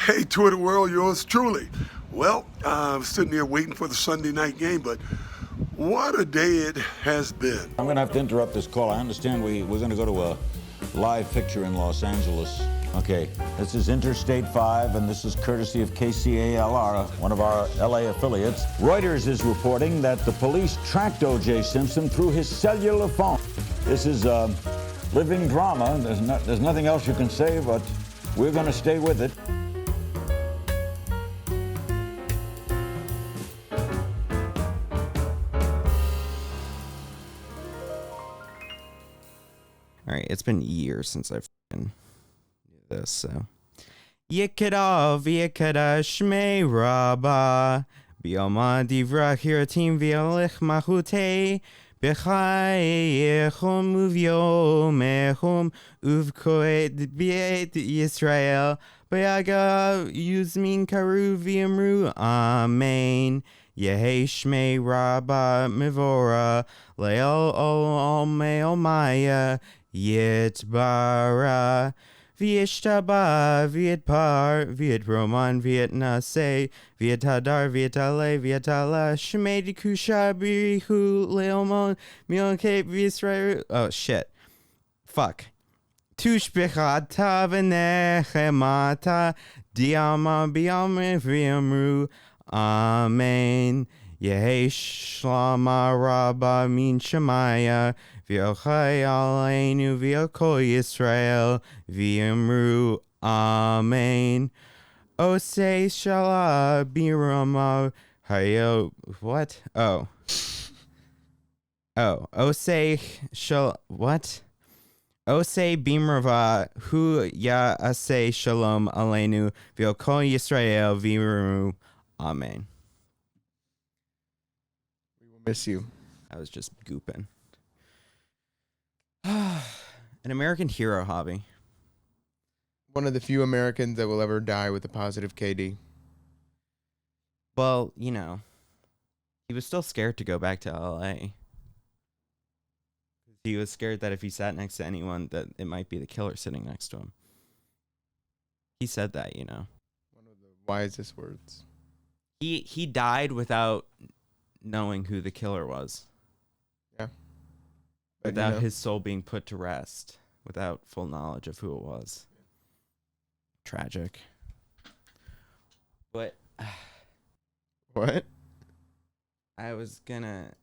Hey, Twitter world, yours truly. Well, I'm sitting here waiting for the Sunday night game, but what a day it has been. I'm going to have to interrupt this call. I understand we're going to go to a live picture in Los Angeles. Okay, this is Interstate 5, and this is courtesy of KCALR, one of our LA affiliates. Reuters is reporting that the police tracked OJ Simpson through his cellular phone. This is living drama. There's nothing else you can say, but we're going to stay with it. All right, it's been years since I've done this, so. Yekada v'yekada shmei rabba b'yoma divra hiratim v'yalech mahute b'chayechom uv'yomechom uv'koet b'yet Yisrael b'yaga yuzmin karu v'yamru amen. Yehi shmei rabba mivora le'el ol me'omaya Yitbara, Vietshaba, Vietpar, Vietroman, Vietnase, Vietadar, Vietale, Vietala, Shmei Kusha, Birihu, Leomon, Milke, Visrael. Oh, shit. Fuck. Tushbechata, Venechemata, Diama, Biame, Viamru, Amen. Yehi Shlama, Rabba, Min Shemaya, V'yochai aleinu v'yokol Yisrael v'yamru Amen. Osei shala birama hayo what? Osei shal what? Osei bimrava hu ya asei shalom aleinu v'yokol Yisrael v'yamru Amen. We will miss you. I was just gooping. An American hero hobby. One of the few Americans that will ever die with a positive KD. Well, you know, he was still scared to go back to LA. He was scared that if he sat next to anyone, that it might be the killer sitting next to him. He said that, you know. One of the wisest words. He died without knowing who the killer was. Yeah. Without his soul being put to rest, without full knowledge of who it was. Tragic. But what? I was gonna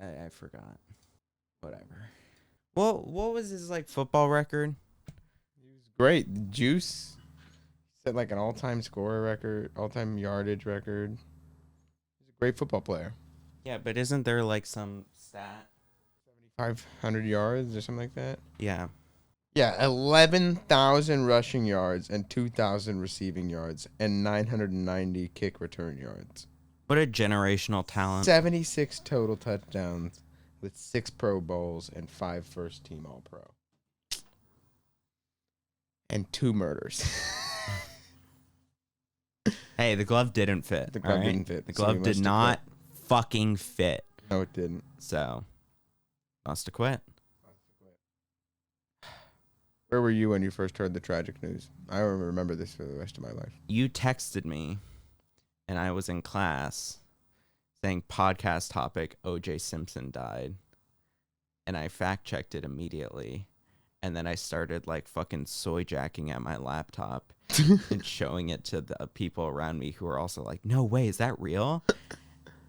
I forgot. Whatever. Well, what was his like football record? He was great. Juice set like an all-time scorer record, all-time yardage record. He's a great football player. Yeah, but isn't there like some stat? 500 yards or something like that. Yeah. Yeah, 11,000 rushing yards and 2,000 receiving yards and 990 kick return yards. What a generational talent. 76 total touchdowns with 6 Pro Bowls and 5 first-team All-Pro. And 2 murders. Hey, the glove didn't fit. The glove didn't fit. The glove did not fucking fit. No, it didn't. So, must have quit. Where were you when you first heard the tragic news? I will remember this for the rest of my life. You texted me, and I was in class saying podcast topic, OJ Simpson died. And I fact-checked it immediately. And then I started, like, fucking soy jacking at my laptop and showing it to the people around me who were also like, no way, is that real?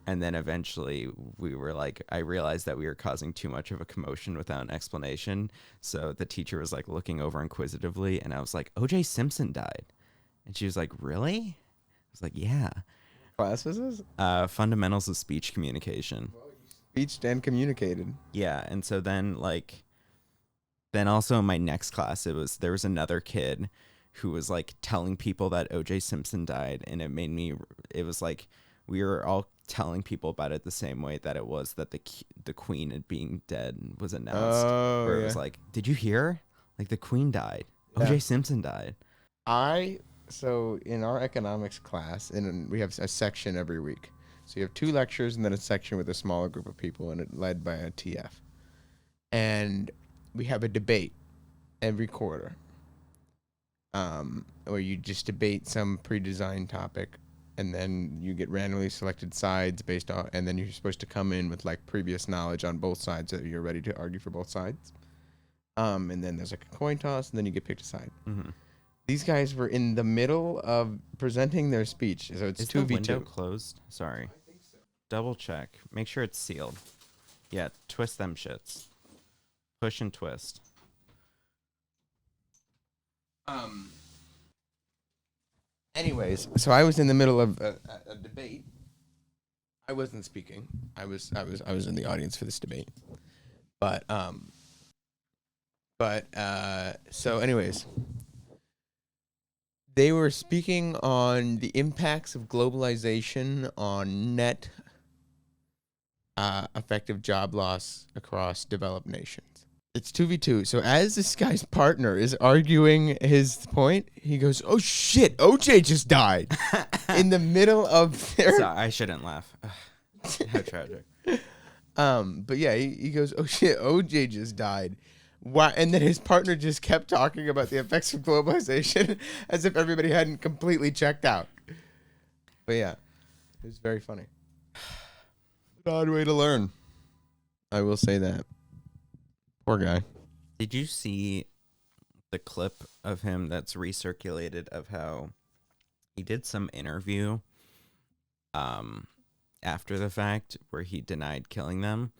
And then eventually we were like, I realized that we were causing too much of a commotion without an explanation. So the teacher was like looking over inquisitively, and I was like, OJ Simpson died. And she was like, really? I was like, yeah. What class was this? Fundamentals of speech communication. Well, you speeched and communicated. Yeah. And so then also in my next class, there was another kid who was like telling people that OJ Simpson died. And it was like, we were all telling people about it the same way that it was that the queen being dead was announced. Where it was like, did you hear? Like the queen died. Yeah. OJ Simpson died. So in our economics class, and we have a section every week. So you have 2 lectures and then a section with a smaller group of people, and it led by a TF. And we have a debate every quarter. where you just debate some pre-designed topic, and then you get randomly selected sides based on, and then you're supposed to come in with like previous knowledge on both sides that you're ready to argue for both sides. And then there's like a coin toss, and then you get picked a side. Mm-hmm. These guys were in the middle of presenting their speech, so it's Is 2v2. the window closed? Sorry. I think so. Double check. Make sure it's sealed. Yeah, twist them shits. Push and twist. Anyways, so I was in the middle of a debate. I wasn't speaking. I was in the audience for this debate. So anyways, they were speaking on the impacts of globalization on net effective job loss across developed nations. It's 2v2. So as this guy's partner is arguing his point, he goes, "Oh shit, OJ just died." In the middle of their Sorry, I shouldn't laugh. How tragic. But yeah, he goes, "Oh shit, OJ just died." Why? And then his partner just kept talking about the effects of globalization as if everybody hadn't completely checked out. But yeah, it was very funny. An odd way to learn. I will say that. Poor guy. Did you see the clip of him that's recirculated of how he did some interview after the fact where he denied killing them,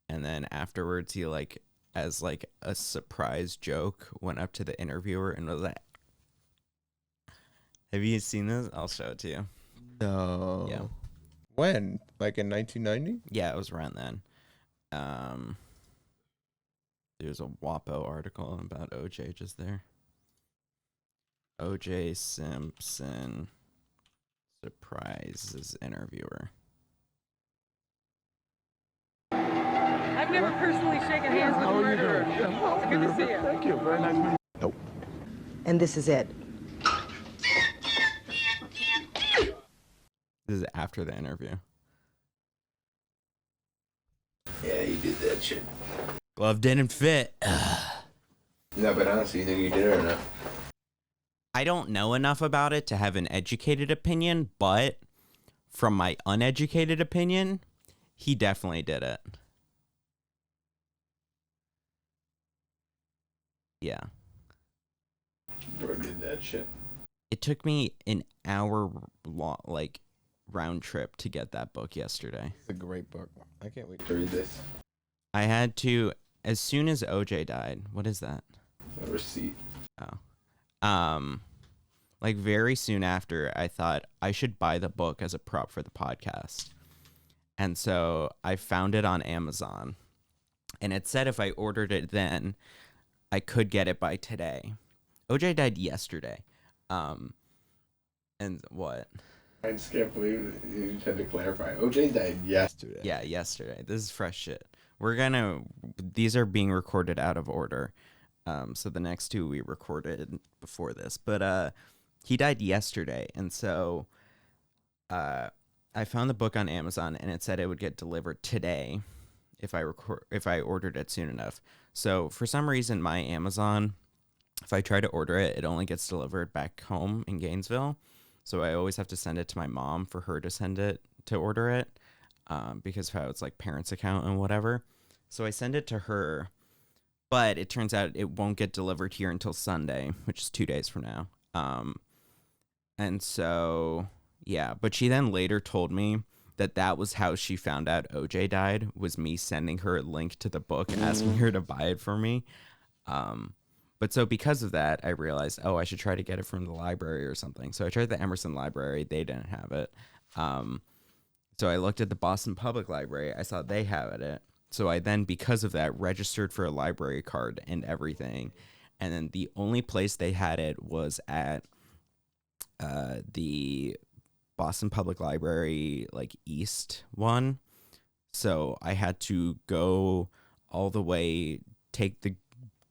and then afterwards he like as like a surprise joke went up to the interviewer and was like, "Have you seen this? I'll show it to you." No. Yeah. When? Like in 1990? Yeah, it was around then. There's a WAPO article about OJ just there. OJ Simpson surprises interviewer. I've never personally shaken hands with a murderer. It's good to see you. Thank you. Very nice meeting you. Nope. And this is it. This is after the interview. Yeah, he did that shit. Glove didn't fit. No, but honestly, you think you did it or not? I don't know enough about it to have an educated opinion, but from my uneducated opinion, he definitely did it. Yeah. Bro did that shit. It took me an hour long, like, round trip to get that book yesterday. It's a great book. I can't wait to read this. I had to, as soon as OJ died, what is that? A receipt. Oh. Like very soon after, I thought I should buy the book as a prop for the podcast. And so I found it on Amazon. And it said if I ordered it then, I could get it by today. OJ died yesterday. And what? I just can't believe you had to clarify. OJ died yesterday. Yeah, yesterday. This is fresh shit. These are being recorded out of order. So the next two we recorded before this. But he died yesterday. And so I found the book on Amazon and it said it would get delivered today if I ordered it soon enough. So for some reason, my Amazon, if I try to order it, it only gets delivered back home in Gainesville. So I always have to send it to my mom for her to order it, because of how it's like parents' account and whatever. So I send it to her, but it turns out it won't get delivered here until Sunday, which is 2 days from now. And so, yeah, but she then later told me that was how she found out OJ died, was me sending her a link to the book, asking her to buy it for me. But so because of that, I realized, I should try to get it from the library or something. So I tried the Emerson Library. They didn't have it. So I looked at the Boston Public Library. I saw they had it. So I then, because of that, registered for a library card and everything. And then the only place they had it was at the Boston Public Library, like East one. So I had to go all the way,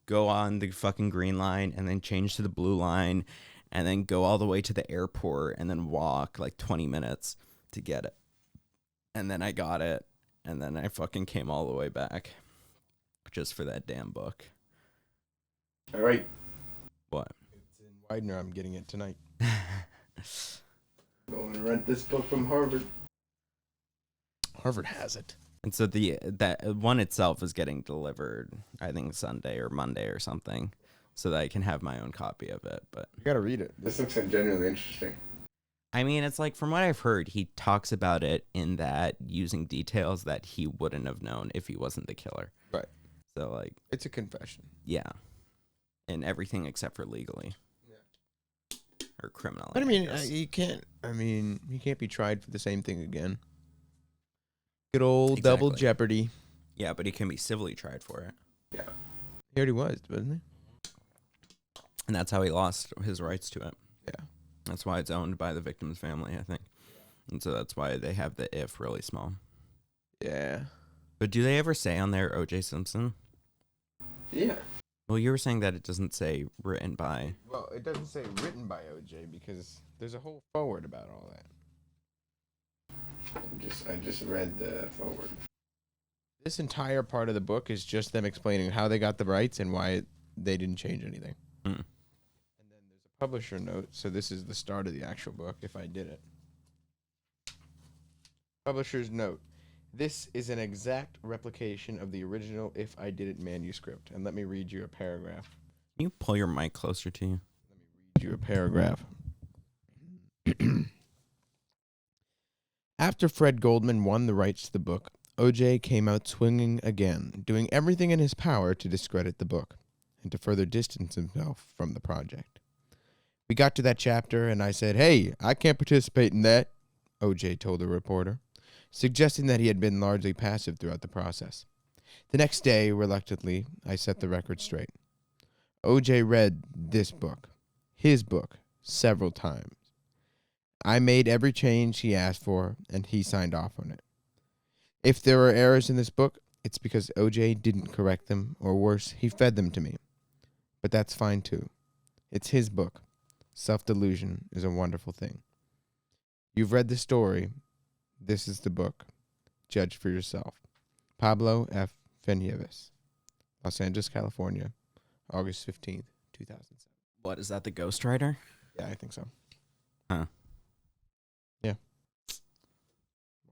go on the fucking green line and then change to the blue line and then go all the way to the airport and then walk like 20 minutes to get it. And then I got it. And then I fucking came all the way back just for that damn book. All right. What? It's in Widener, I'm getting it tonight. Going to rent this book from Harvard. Harvard has it. And so that one itself is getting delivered, I think Sunday or Monday or something, so that I can have my own copy of it. But You gotta read it. This looks genuinely interesting. I mean, it's like, from what I've heard, he talks about it in that using details that he wouldn't have known if he wasn't the killer. Right. So, like, It's a confession. yeah. And everything except for legally. Yeah. Or criminally. But I mean, guess. you can't. I mean, he can't be tried for the same thing again. Good old Exactly. double jeopardy. Yeah, but he can be civilly tried for it. Yeah. He already was, wasn't he? And that's how he lost his rights to it. Yeah. That's why it's owned by the victim's family, I think. And so that's why they have the if really small. Yeah. But do they ever say on there OJ Simpson? Yeah. Well, you were saying that it doesn't say written by. Well, it doesn't say written by OJ because there's a whole forward about all that. I just read the forward. This entire part of the book is just them explaining how they got the rights and why they didn't change anything. Mm. And then there's a publisher note, so this is the start of the actual book, if I did it. Publisher's note. This is an exact replication of the original If I Did It manuscript. And let me read you a paragraph. Can you pull your mic closer to you? Read you a paragraph. After Fred Goldman won the rights to the book, OJ came out swinging again, doing everything in his power to discredit the book and to further distance himself from the project. We got to that chapter, and I said, "Hey, I can't participate in that," OJ told the reporter, suggesting that he had been largely passive throughout the process. The next day, reluctantly, I set the record straight. OJ read this book, his book, several times. I made every change he asked for, and he signed off on it. If there are errors in this book, it's because OJ didn't correct them, or worse, he fed them to me. But that's fine too. It's his book. Self-delusion is a wonderful thing. You've read the story. This is the book. Judge for yourself. Pablo F. Fenyeves, Los Angeles, California, August 15th, 2007. What, is that the ghostwriter? Yeah, I think so. Huh. Yeah.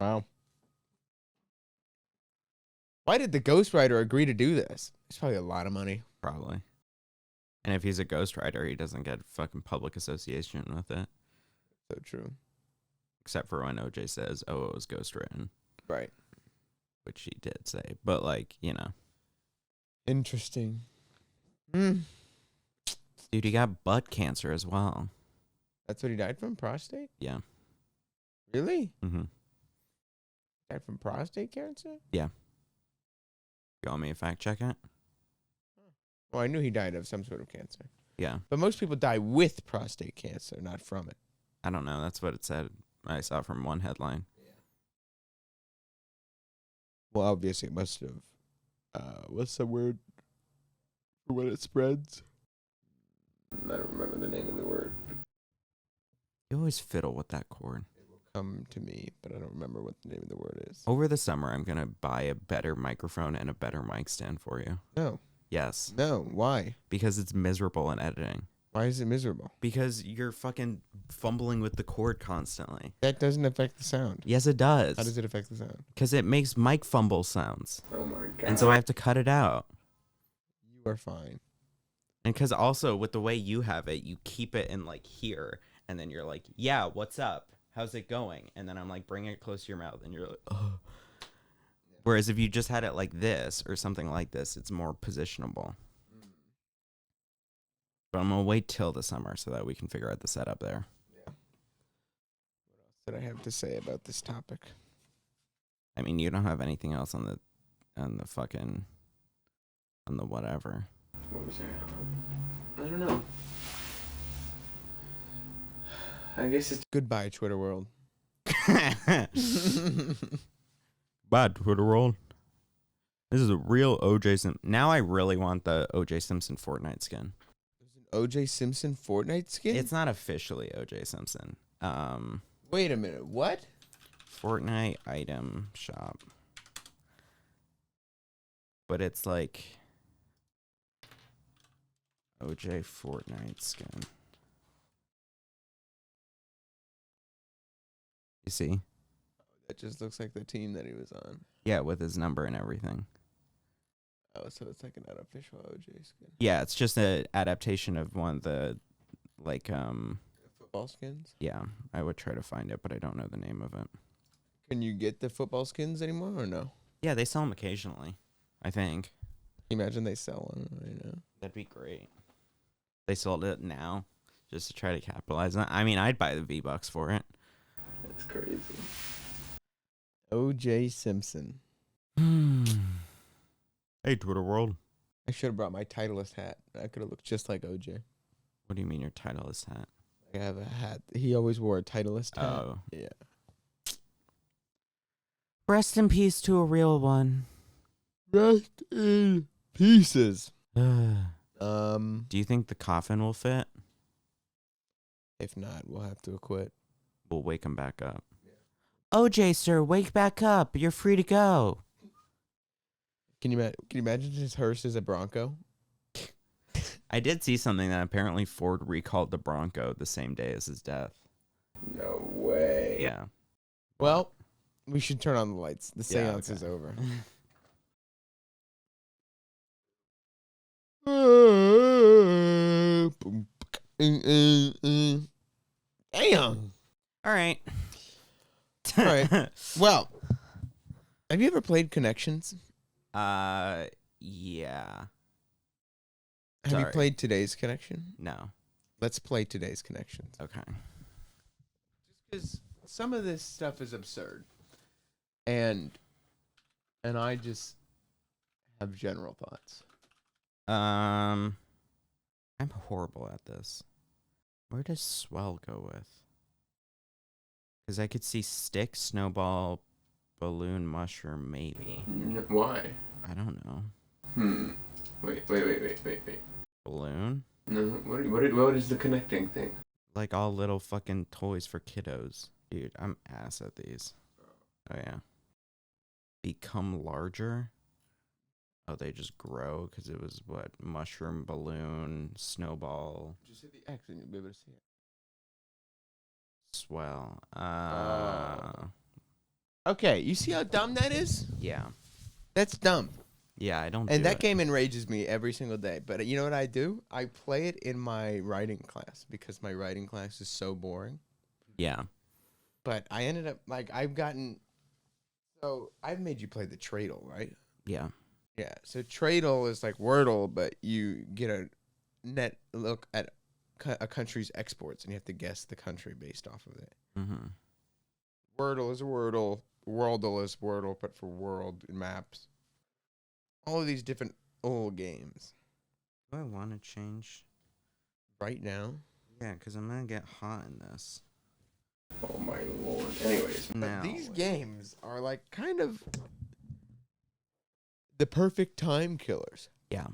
Wow. Why did the ghostwriter agree to do this? It's probably a lot of money. Probably. And if he's a ghostwriter, he doesn't get fucking public association with it. So true. Except for when OJ says, oh, it was ghostwritten. Right. Which he did say. But, like, you know. Interesting. Dude, he got butt cancer as well. That's what he died from? Prostate? Yeah. Really? Mm-hmm. Died from prostate cancer? Yeah. You want me to fact check it? Well, I knew he died of some sort of cancer. Yeah. But most people die with prostate cancer, not from it. I don't know. That's what it said. I saw from one headline. Well, obviously it must have. What's the word for when it spreads? I don't remember the name of the word. You always fiddle with that chord. Come to me, but I don't remember what the name of the word is. Over the summer, I'm going to buy a better microphone and a better mic stand for you. No. Yes. No. Why? Because it's miserable in editing. Why is it miserable? Because you're fucking fumbling with the cord constantly. That doesn't affect the sound. Yes, it does. How does it affect the sound? Because it makes mic fumble sounds. Oh my god. And so I have to cut it out. You are fine. And because also with the way you have it, you keep it in like here. And then you're like, yeah, what's up? How's it going? And then I'm like, bring it close to your mouth. And you're like, oh. Whereas if you just had it like this or something like this, it's more positionable. But I'm going to wait till the summer so that we can figure out the setup there. Yeah. What else did I have to say about this topic? I mean, you don't have anything else on the whatever. What was I? I don't know. I guess it's goodbye, Twitter world. Bad Twitter world. This is a real OJ Simpson. Now I really want the OJ Simpson Fortnite skin. There's an OJ Simpson Fortnite skin? It's not officially OJ Simpson. Wait a minute. What? Fortnite item shop. But it's like OJ Fortnite skin. You see? That just looks like the team that he was on. Yeah, with his number and everything. Oh, so it's like an unofficial OJ skin. Yeah, it's just an adaptation of one of the, like, Football skins? yeah, I would try to find it, but I don't know the name of it. Can you get the football skins anymore or no? Yeah, they sell them occasionally, I think. Imagine they sell one right now. That'd be great. They sold it now just to try to capitalize on it. I mean, I'd buy the V-Bucks for it. That's crazy. OJ Simpson. Hey, Twitter world. I should have brought my Titleist hat. I could have looked just like OJ. What do you mean your Titleist hat? I have a hat. He always wore a Titleist hat. Oh. Yeah. Rest in peace to a real one. Rest in pieces. Do Um, you think the coffin will fit? if not, we'll have to acquit. We'll wake him back up. OJ, sir, wake back up. You're free to go. Can you imagine his hearse is a Bronco? I did see something that apparently Ford recalled the Bronco the same day as his death. No way. Yeah. Well, we should turn on the lights. The Yeah, seance is okay. over. Damn. All right. All right. Well, have you ever played Connections? Yeah. Have you Sorry. played today's Connection? No. Let's play today's Connections. Okay. Because some of this stuff is absurd, and I just have general thoughts. I'm horrible at this. Where does swell go with? Because I could see stick, snowball, balloon, mushroom, maybe. Why? I don't know. Wait. Balloon? No, what is the connecting thing? Like all little fucking toys for kiddos. Dude, I'm ass at these. Oh, yeah. Become larger? Oh, they just grow because it was what? Mushroom, balloon, snowball, Just hit the X and you'll be able to see it. swell. Okay, you see how dumb that is? Yeah. That's dumb. Yeah, I don't And do that it. game enrages me every single day. But you know what I do? I play it in my writing class because my writing class is so boring. Yeah. But I ended up, like, I've made you play the Tradle, right? Yeah. Yeah, so Tradle is like Wordle, but you get a net look at a country's exports, and you have to guess the country based off of it. Mm-hmm. Wordle is a Wordle. Worldle is Wordle, but for world maps. All of these different old games. Do I want to change? Right now? Yeah, because I'm going to get hot in this. Oh my lord. Anyways, Now, these games are like kind of the perfect time killers. yeah.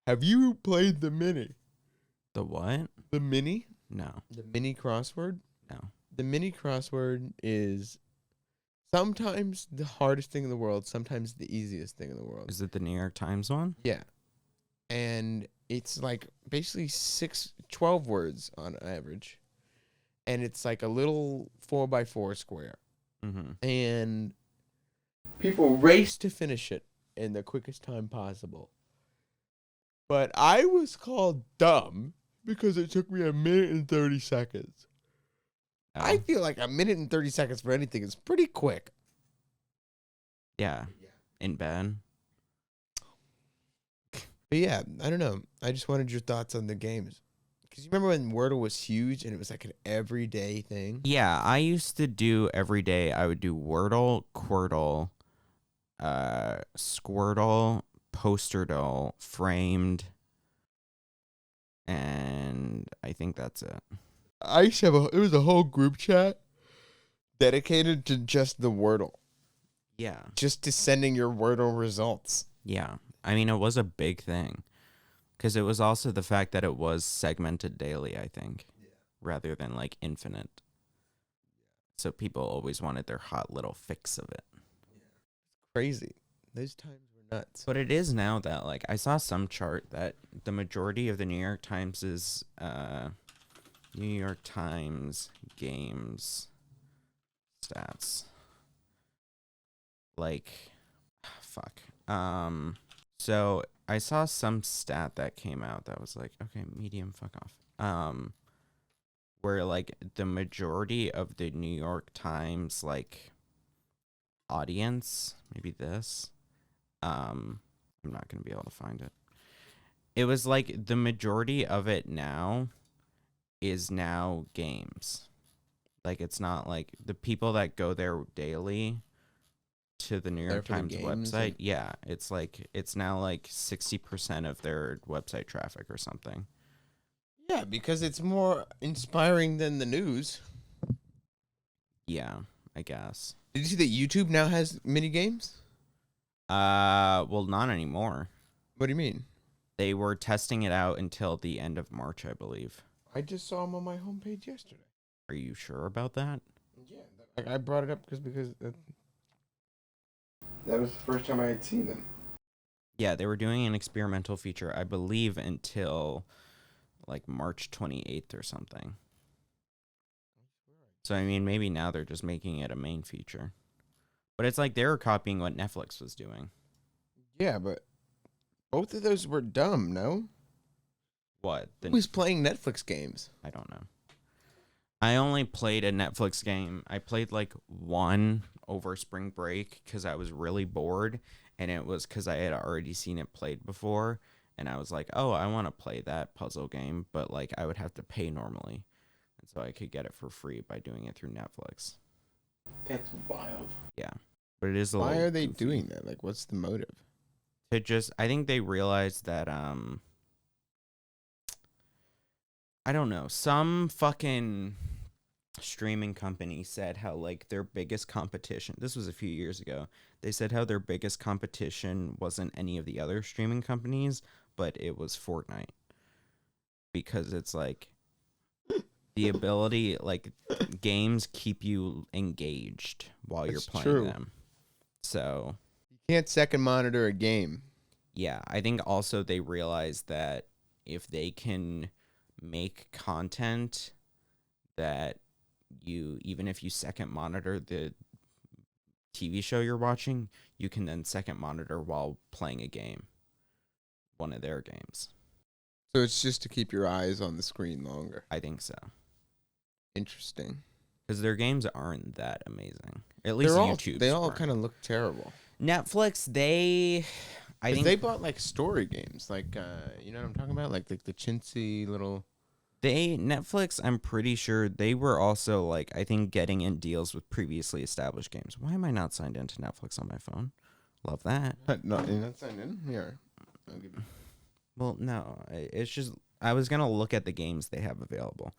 Have you played the mini? The what? The mini? No. The mini crossword? No. The mini crossword is sometimes the hardest thing in the world, sometimes the easiest thing in the world. Is it the New York Times one? Yeah. And it's like basically 12 words on average. And it's like a little 4x4 square. Mm-hmm. And people race to finish it in the quickest time possible. But I was called dumb because it took me 1:30 seconds. I feel like 1:30 seconds for anything is pretty quick. Yeah. In bed. But yeah, I don't know. I just wanted your thoughts on the games. Because you remember when Wordle was huge and it was like an everyday thing? Yeah, I used to do every day. I would do Wordle, Quirtle, Squirtle, Posterdle, Framed, and I think that's it. I used to have it was a whole group chat dedicated to just the Wordle. Yeah. Just to sending your Wordle results. Yeah. I mean, it was a big thing. Because it was also the fact that it was segmented daily, I think, rather than like infinite. So people always wanted their hot little fix of it. Crazy. Those times were nuts. But it is now that, like, I saw some chart that the majority of the New York Times' New York Times games stats. Like, fuck. So I saw some stat that came out that was like, okay, medium, fuck off. Where like the majority of the New York Times like audience, maybe this, I'm not gonna be able to find it. It was like the majority of it now is now games. Like it's not like the people that go there daily to the New York Times website. Yeah, it's like it's now like 60% of their website traffic or something. Yeah, because it's more inspiring than the news. Yeah, I guess. Did you see that YouTube now has mini games? Well, not anymore. What do you mean? They were testing it out until the end of March, I believe. I just saw them on my homepage yesterday. Are you sure about that? Yeah, I brought it up because that was the first time I had seen them. Yeah, they were doing an experimental feature, I believe, until like March 28th or something. So, I mean, maybe now they're just making it a main feature. But it's like they were copying what Netflix was doing. Yeah, but both of those were dumb, no? What? Who was playing Netflix games? I don't know. I only played a Netflix game. I played like one over spring break because I was really bored. And it was because I had already seen it played before. And I was like, oh, I want to play that puzzle game. But like I would have to pay normally. And so I could get it for free by doing it through Netflix. That's wild. Yeah. But it is a Why little are they goofy. doing that? Like, what's the motive? To just, I think they realized that, I don't know, some fucking streaming company said how, like, their biggest competition, this was a few years ago, they said how their biggest competition wasn't any of the other streaming companies, but it was Fortnite. Because it's, like, the ability, like, games keep you engaged while you're That's playing true. them. So... You can't second monitor a game. Yeah, I think also they realize that if they can make content that you, even if you second monitor the TV show you're watching, you can then second monitor while playing a game, one of their games. So it's just to keep your eyes on the screen longer. I think so. Interesting. Because their games aren't that amazing. At least YouTube. They all kind of look terrible. Netflix, I think they bought like story games, like you know what I'm talking about, like the chintzy little. Netflix, I'm pretty sure they were also like I think getting in deals with previously established games. Why am I not signed into Netflix on my phone? Love that. No, you're not signed in here. I'll give you. Well, no, it's just I was gonna look at the games they have available,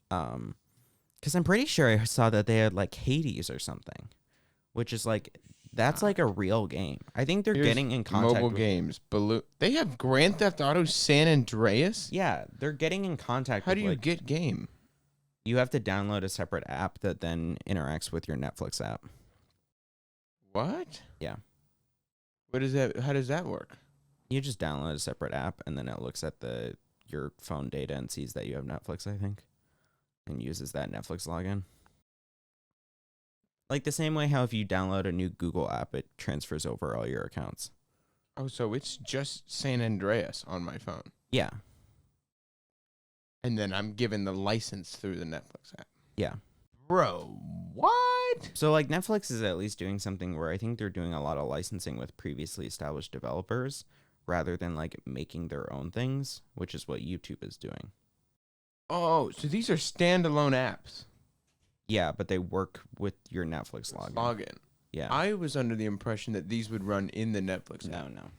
because I'm pretty sure I saw that they had like Hades or something, which is like. That's like a real game. I think they're getting in contact mobile with games. They have Grand Theft Auto San Andreas. Yeah, they're getting in contact. How with, do you like, get game? You have to download a separate app that then interacts with your Netflix app. What? Yeah. What is that? How does that work? You just download a separate app and then it looks at your phone data and sees that you have Netflix, I think, and uses that Netflix login. Like the same way how if you download a new Google app, it transfers over all your accounts. Oh, so it's just San Andreas on my phone. Yeah. And then I'm given the license through the Netflix app. Yeah. Bro, what? So like Netflix is at least doing something where I think they're doing a lot of licensing with previously established developers rather than like making their own things, which is what YouTube is doing. Oh, so these are standalone apps. Yeah, but they work with your Netflix login. Yeah. I was under the impression that these would run in the Netflix app. No.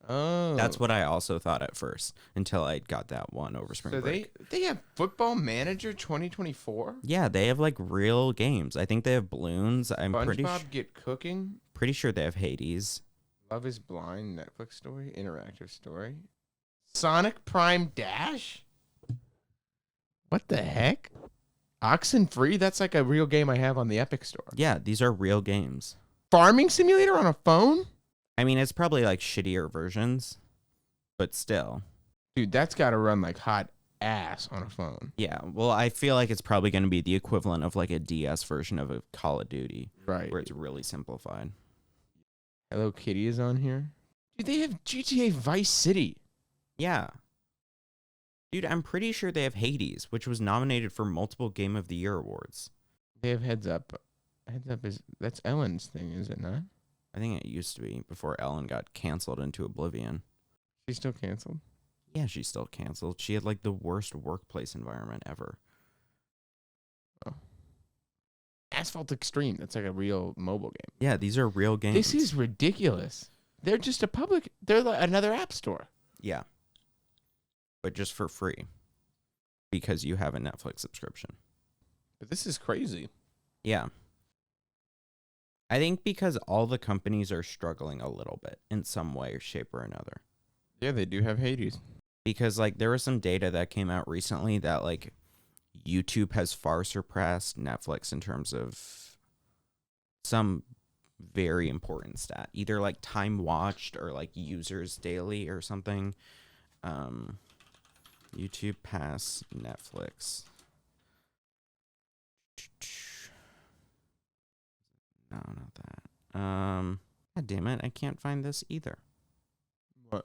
Oh. That's what I also thought at first until I got that one over spring break. So they have Football Manager 2024? Yeah, they have like real games. I think they have balloons. I'm SpongeBob Get Cooking? pretty sure they have Hades. Love is Blind Netflix story, interactive story. Sonic Prime Dash? What the heck? Oxenfree? That's like a real game I have on the Epic Store. Yeah, these are real games. Farming Simulator on a phone? I mean, it's probably like shittier versions, but still. Dude, that's got to run like hot ass on a phone. Yeah, well, I feel like it's probably going to be the equivalent of like a DS version of a Call of Duty, Right. where it's really simplified. Hello Kitty is on here. Dude, they have GTA Vice City. Yeah. Dude, I'm pretty sure they have Hades, which was nominated for multiple Game of the Year awards. They have Heads Up. Heads Up that's Ellen's thing, is it not? I think it used to be before Ellen got canceled into oblivion. She's still canceled. Yeah, she's still canceled. She had like the worst workplace environment ever. Oh. Asphalt Extreme. That's like a real mobile game. Yeah, these are real games. This is ridiculous. They're just a public. They're like another app store. Yeah. But just for free. Because you have a Netflix subscription. But this is crazy. Yeah. I think because all the companies are struggling a little bit in some way or shape or another. Yeah, they do have Hades. Because like there was some data that came out recently that like YouTube has far surpassed Netflix in terms of some very important stat. Either like time watched or like users daily or something. YouTube pass Netflix. No, not that. God damn it, I can't find this either. What?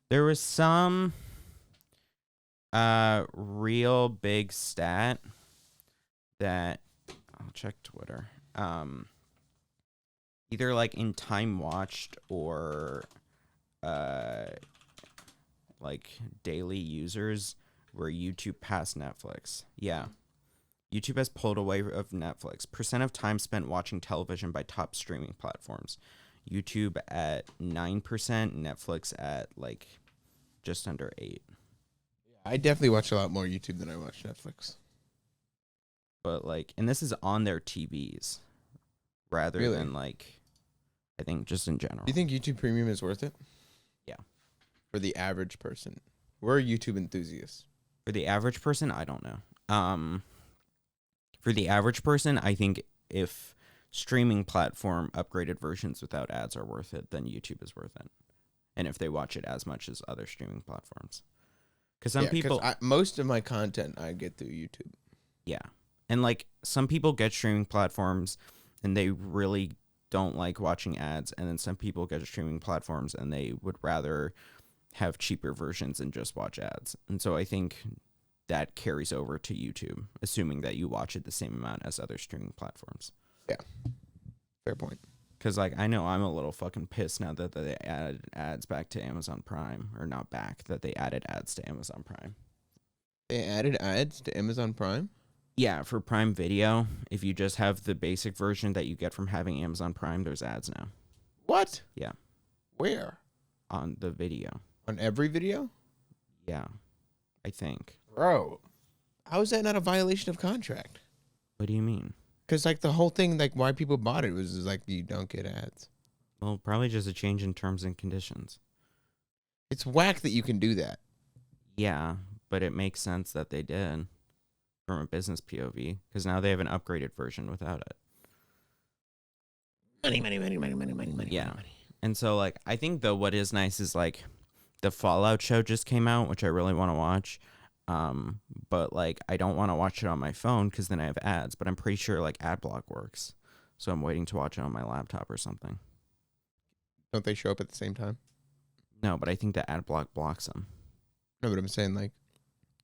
There was some real big stat that I'll check Twitter. Either like in time watched or like daily users where YouTube passed Netflix. Yeah. YouTube has pulled away of Netflix. Percent of time spent watching television by top streaming platforms. YouTube at 9%, Netflix at like just under 8%. I definitely watch a lot more YouTube than I watch Netflix. But like, and this is on their TVs rather Really? than like, I think just in general. Do you think YouTube Premium is worth it? Yeah. For the average person. We're YouTube enthusiasts. For the average person, I don't know. For the average person, I think if streaming platform upgraded versions without ads are worth it, then YouTube is worth it. And if they watch it as much as other streaming platforms. Because some people... most of my content I get through YouTube. Yeah. And like some people get streaming platforms and they really don't like watching ads. And then some people get streaming platforms and they would rather have cheaper versions and just watch ads. And so I think that carries over to YouTube, assuming that you watch it the same amount as other streaming platforms. Yeah. Fair point. Because, like, I know I'm a little fucking pissed now that they added ads back to Amazon Prime. Or not back, that they added ads to Amazon Prime. They added ads to Amazon Prime? Yeah, for Prime Video, if you just have the basic version that you get from having Amazon Prime, there's ads now. What? Yeah. Where? On the video. On every video? Yeah. I think. Bro. How is that not a violation of contract? What do you mean? Because, like, the whole thing, like, why people bought it was like, you don't get ads. Well, probably just a change in terms and conditions. It's whack that you can do that. Yeah, but it makes sense that they did from a business POV, because now they have an upgraded version without it. Money. Yeah. And so, like, I think, though, what is nice is, like, the Fallout show just came out, which I really want to watch. But, like, I don't want to watch it on my phone because then I have ads. But I'm pretty sure, like, ad block works. So I'm waiting to watch it on my laptop or something. Don't they show up at the same time? No, but I think the ad block blocks them. No, but I'm saying, like,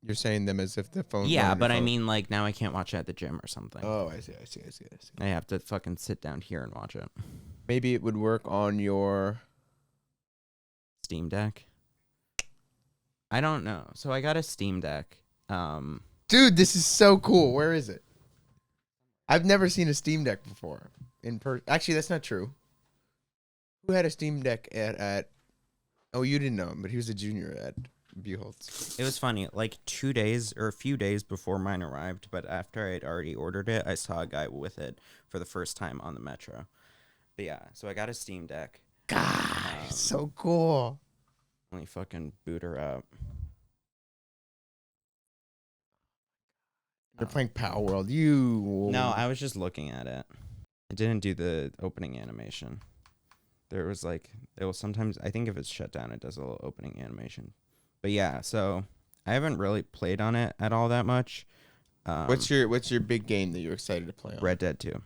you're saying them as if the phone... Yeah, but I mean, like, now I can't watch it at the gym or something. Oh, I see. I have to fucking sit down here and watch it. Maybe it would work on your... Steam Deck? I don't know. So I got a Steam Deck. Dude, this is so cool. Where is it? I've never seen a Steam Deck before. Actually, that's not true. Who had a Steam Deck at... Oh, you didn't know him, but he was a junior at Buchholz. It was funny. Like 2 days or a few days before mine arrived, but after I had already ordered it, I saw a guy with it for the first time on the metro. But yeah, so I got a Steam Deck. God, so cool. Let me fucking boot her up. They're playing Power World. You... No, I was just looking at it. I didn't do the opening animation. There was like, it will sometimes, I think if it's shut down, it does a little opening animation. But yeah, so I haven't really played on it at all that much. What's your big game that you're excited to play on? Red Dead 2.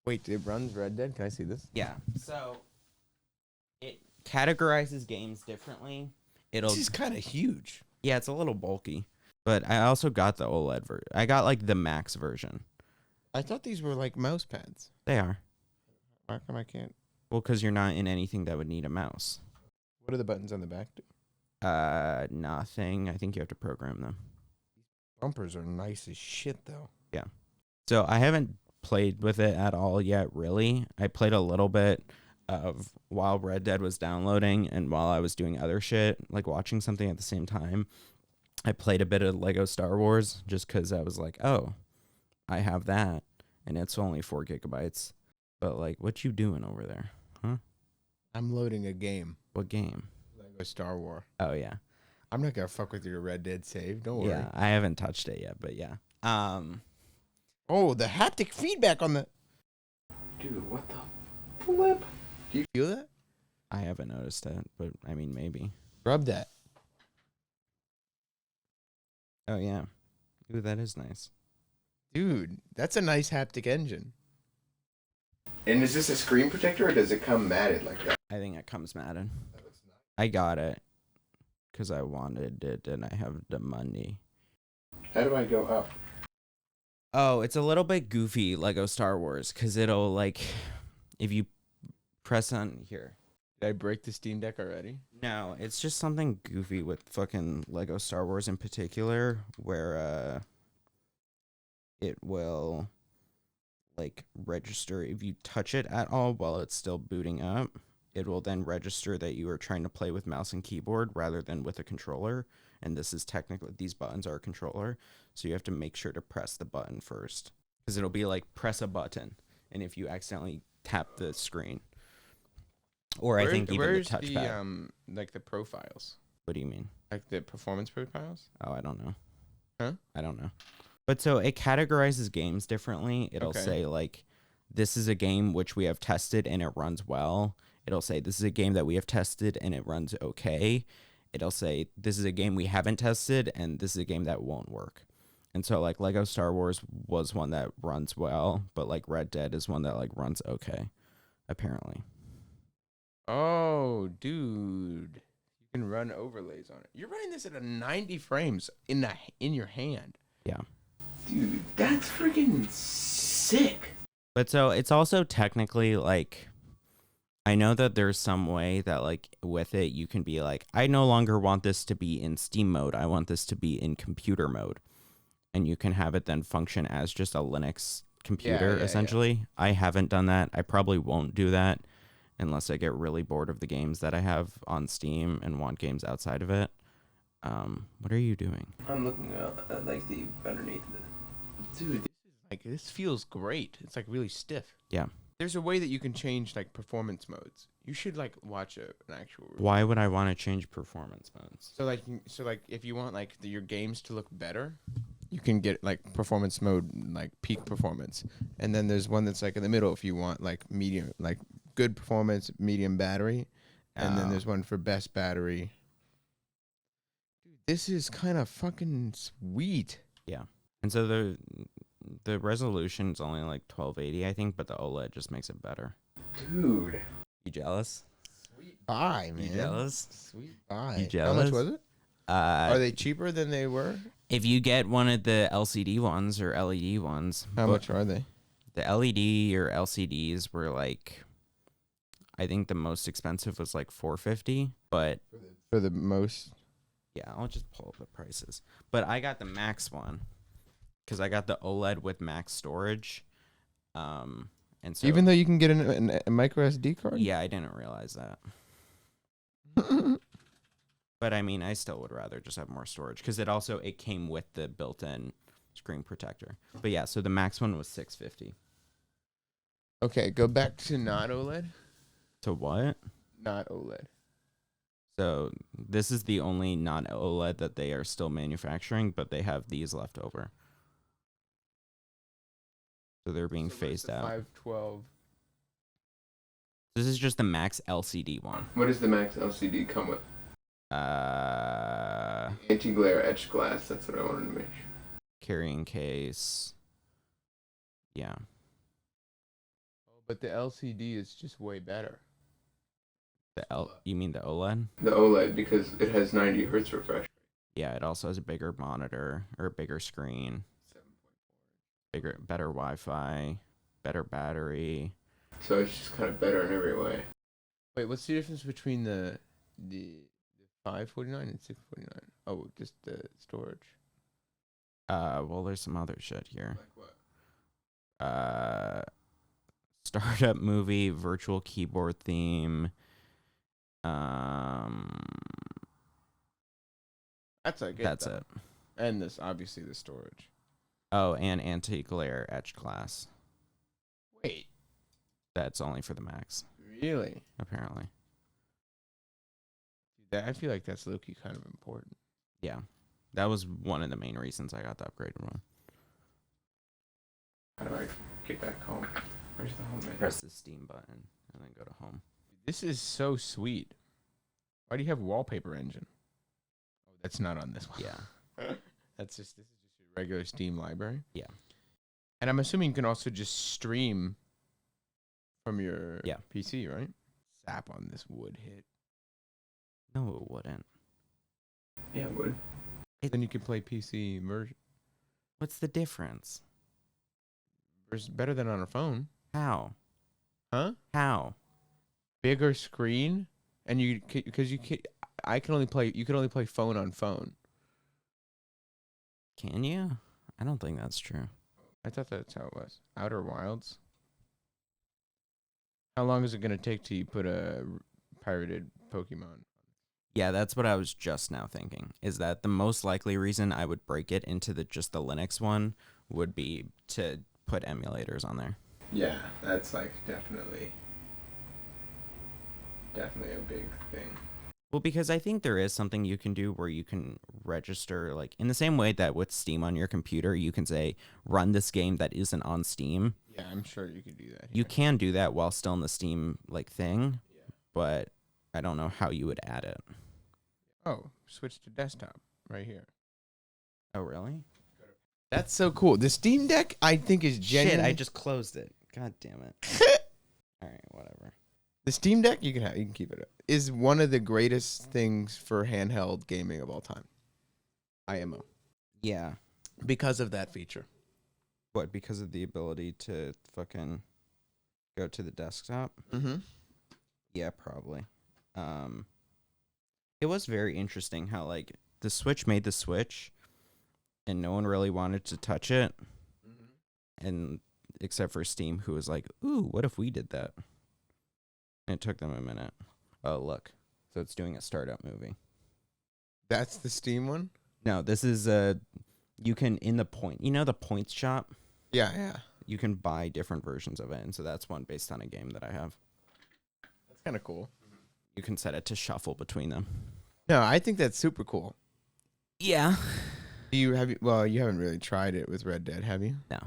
Wait, it runs Red Dead? Can I see this? Yeah. So it categorizes games differently. This is kind of huge. Yeah, it's a little bulky. But I also got the OLED version. I got like the max version. I thought these were like mouse pads. They are. How come I can't? Well, because you're not in anything that would need a mouse. What do the buttons on the back do? Nothing. I think you have to program them. Bumpers are nice as shit, though. Yeah. So I haven't played with it at all yet, really. I played a little bit of while Red Dead was downloading and while I was doing other shit, like watching something at the same time. I played a bit of Lego Star Wars just because I was like, oh, I have that, and it's only 4 gigabytes. But, like, what you doing over there? Huh? I'm loading a game. What game? Lego Star Wars. Oh, yeah. I'm not going to fuck with your Red Dead save. Don't worry. Yeah, I haven't touched it yet, but yeah. Oh, the haptic feedback on the... Dude, what the flip? Do you feel that? I haven't noticed that, but, I mean, maybe. Rub that. Oh, yeah. Ooh, that is nice. Dude, that's a nice haptic engine. And is this a screen protector, or does it come matted like that? I think it comes matted. I got it because I wanted it and I have the money. How do I go up? Oh, it's a little bit goofy, Lego Star Wars, because it'll, like, if you press on here. Did I break the Steam Deck already? No, it's just something goofy with fucking Lego Star Wars in particular, where it will, like, register if you touch it at all while it's still booting up. It will then register that you are trying to play with mouse and keyboard rather than with a controller. And this is technically, these buttons are a controller. So you have to make sure to press the button first. Because it'll be like, press a button. And if you accidentally tap the screen. Or I think even the touchpad. Where's the, like, the profiles? What do you mean? Like the performance profiles? Oh, I don't know. Huh? I don't know. But so it categorizes games differently. It'll say, like, this is a game which we have tested and it runs well. It'll say, this is a game that we have tested and it runs okay. It'll say, this is a game we haven't tested and this is a game that won't work. And so, like, Lego Star Wars was one that runs well, but, like, Red Dead is one that, like, runs okay, apparently. Oh, dude. You can run overlays on it. You're running this at a 90 frames in your hand. Yeah. Dude, that's freaking sick. But so it's also technically, like, I know that there's some way that, like, with it, you can be like, I no longer want this to be in Steam mode. I want this to be in computer mode. And you can have it then function as just a Linux computer, essentially. Yeah. I haven't done that. I probably won't do that unless I get really bored of the games that I have on Steam and want games outside of it. What are you doing? I'm looking at, like, the underneath of it. Dude, this feels great. It's, like, really stiff. Yeah. There's a way that you can change, like, performance modes. You should, like, watch an actual review. Why would I want to change performance modes? So like if you want, like, your games to look better, you can get, like, performance mode, like, peak performance. And then there's one that's, like, in the middle if you want, like, medium, like, good performance, medium battery. And then there's one for best battery. Dude, this is kind of fucking sweet. Yeah. And so the resolution is only like 1280, I think, but the OLED just makes it better. Dude. You jealous? Sweet buy, man. You jealous? Sweet buy. You jealous? How much was it? Are they cheaper than they were? If you get one of the LCD ones or LED ones. How much are they? The LED or LCDs were like, I think the most expensive was like $450, but for the most. Yeah, I'll just pull up the prices. But I got the max one because I got the OLED with max storage. And so, even though you can get a micro SD card? Yeah, I didn't realize that. But I mean, I still would rather just have more storage because it came with the built-in screen protector. But yeah, so the max one was $650. Okay, go back to not OLED. To what? Not OLED. So this is the only non OLED that they are still manufacturing, but they have these left over. So they're being phased out. 512. This is just the max LCD one. What does the max LCD come with? Anti-glare etched glass. That's what I wanted to make sure. Carrying case. Yeah. But the LCD is just way better. You mean the OLED? The OLED, because it has 90 hertz refresh. Yeah, it also has a bigger monitor or a bigger screen. 7.4. Better Wi-Fi, better battery. So it's just kind of better in every way. Wait, what's the difference between the 549 and 649? Oh, just the storage. Well, there's some other shit here. Like what? Startup movie, virtual keyboard theme. That's like it. That's it. And this, obviously, the storage. Oh, and anti-glare etch glass. Wait, That's only for the Macs, really? apparently. I feel like that's low-key kind of important. Yeah, that was one of the main reasons I got the upgraded one. How do I get back home? Where's the home menu? Press the Steam button and then go to home. This is so sweet. Why do you have wallpaper engine? Oh, that's not on this one. Yeah. This is just your regular Steam library. Yeah. And I'm assuming you can also just stream from your Yeah. PC, right? Sap on this would hit. No, it wouldn't. Yeah, it would. Then you can play PC version. What's the difference? It's better than on a phone. How? Huh? How? Bigger screen, and you because you can. I can only play. You can only play phone on phone. Can you? I don't think that's true. I thought that's how it was. Outer Wilds. How long is it gonna take till you put a pirated Pokemon? Yeah, that's what I was just now thinking. Is that the most likely reason I would break it into just the Linux one would be to put emulators on there. Yeah, that's like definitely a big thing. Well, because I think there is something you can do where you can register, like, in the same way that with Steam on your computer, you can say, run this game that isn't on Steam. Yeah, I'm sure you could do that. You can do that while still in the Steam, like, thing, but I don't know how you would add it. Oh, switch to desktop right here. Oh, really? That's so cool. The Steam Deck, I think, is genuinely... Shit, I just closed it. God damn it. All right, whatever. The Steam Deck, you can keep it, is one of the greatest things for handheld gaming of all time. IMO. Yeah. Because of that feature. What, because of the ability to fucking go to the desktop? Mm-hmm. Yeah, probably. It was very interesting how, like, the Switch made the Switch, and no one really wanted to touch it, and except for Steam, who was like, ooh, what if we did that? And it took them a minute. Oh, look. So it's doing a startup movie. That's the Steam one? No, this is you can, in the the points shop? Yeah. You can buy different versions of it, and so that's one based on a game that I have. That's kind of cool. You can set it to shuffle between them. No, I think that's super cool. Yeah. You haven't really tried it with Red Dead, have you? No,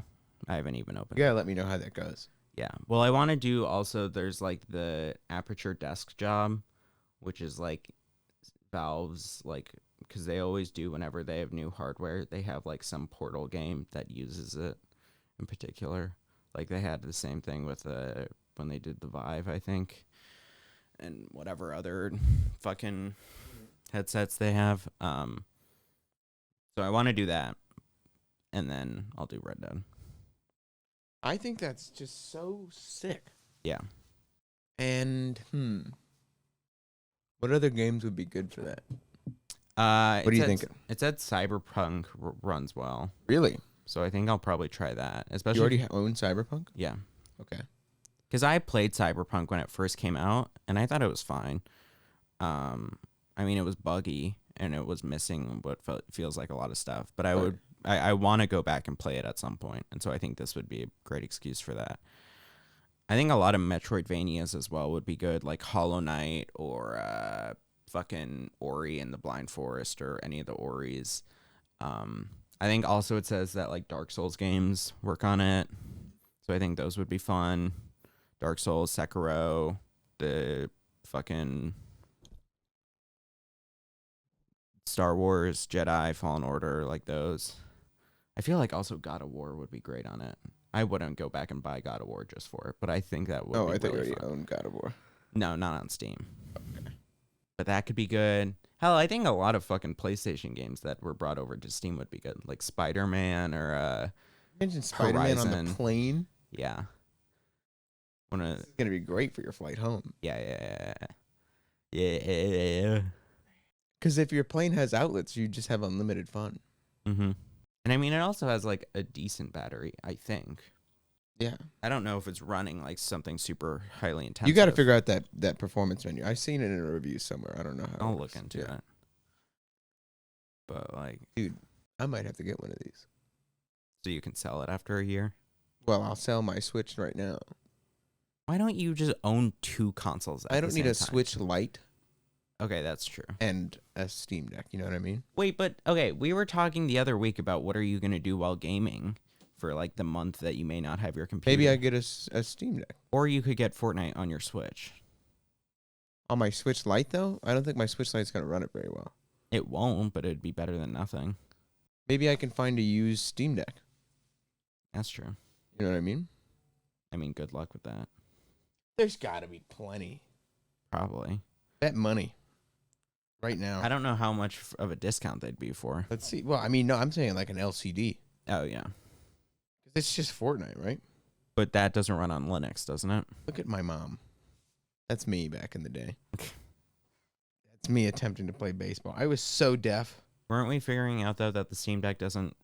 I haven't even opened You it. gotta let me know how that goes. Yeah. Well, I want to do also, there's like the Aperture Desk Job, which is like Valve's, like, because they always do whenever they have new hardware, they have like some Portal game that uses it in particular. Like they had the same thing with when they did the Vive, I think, and whatever other fucking headsets they have. So I want to do that, and then I'll do Red Dead. I think that's just so sick. Yeah. And, what other games would be good for that? What are you thinking? It said Cyberpunk runs well, Really? so I think I'll probably try that. You Especially, already own Cyberpunk? yeah, Okay. because I played Cyberpunk when it first came out, and I thought it was fine. I mean, it was buggy and it was missing what feels like a lot of stuff. But I want to go back and play it at some point, and so I think this would be a great excuse for that. I think a lot of Metroidvanias as well would be good, like Hollow Knight or fucking Ori and the Blind Forest or any of the Oris. I think also it says that like Dark Souls games work on it, so I think those would be fun. Dark Souls, Sekiro, the fucking Star Wars, Jedi, Fallen Order, like those. I feel like also God of War would be great on it. I wouldn't go back and buy God of War just for it, but I think that would be I think really you fun. already own God of War. No, not on Steam. Okay. But that could be good. Hell, I think a lot of fucking PlayStation games that were brought over to Steam would be good. Like Spider-Man or Imagine Spider-Man on Horizon. the plane. Yeah. It's going to be great for your flight home. Yeah. Because if your plane has outlets, you just have unlimited fun. Mm-hmm. And I mean, it also has like a decent battery, I think. Yeah. I don't know if it's running like something super highly intensive. You got to figure out that performance menu. I've seen it in a review somewhere. I don't know how. I'll look into it. But like, dude, I might have to get one of these. So you can sell it after a year? Well, I'll sell my Switch right now. Why don't you just own 2 consoles at I don't the need same a time? Switch Lite Okay, that's true. and a Steam Deck. You know what I mean? Wait, but okay, we were talking the other week about what are you going to do while gaming for like the month that you may not have your computer. Maybe I get a Steam Deck. Or you could get Fortnite on your Switch. On my Switch Lite, though? I don't think my Switch Lite's going to run it very well. It won't, but it'd be better than nothing. Maybe I can find a used Steam Deck. That's true. You know what I mean? I mean, good luck with that. There's got to be plenty. Probably. Bet money. Right now. I don't know how much of a discount they'd be for. Let's see. Well, I mean, no, I'm saying like an LCD. Oh, yeah. Because it's just Fortnite, right? But that doesn't run on Linux, doesn't it? Look at my mom. That's me back in the day. That's me attempting to play baseball. I was so deaf. Weren't we figuring out, though, that the Steam Deck doesn't,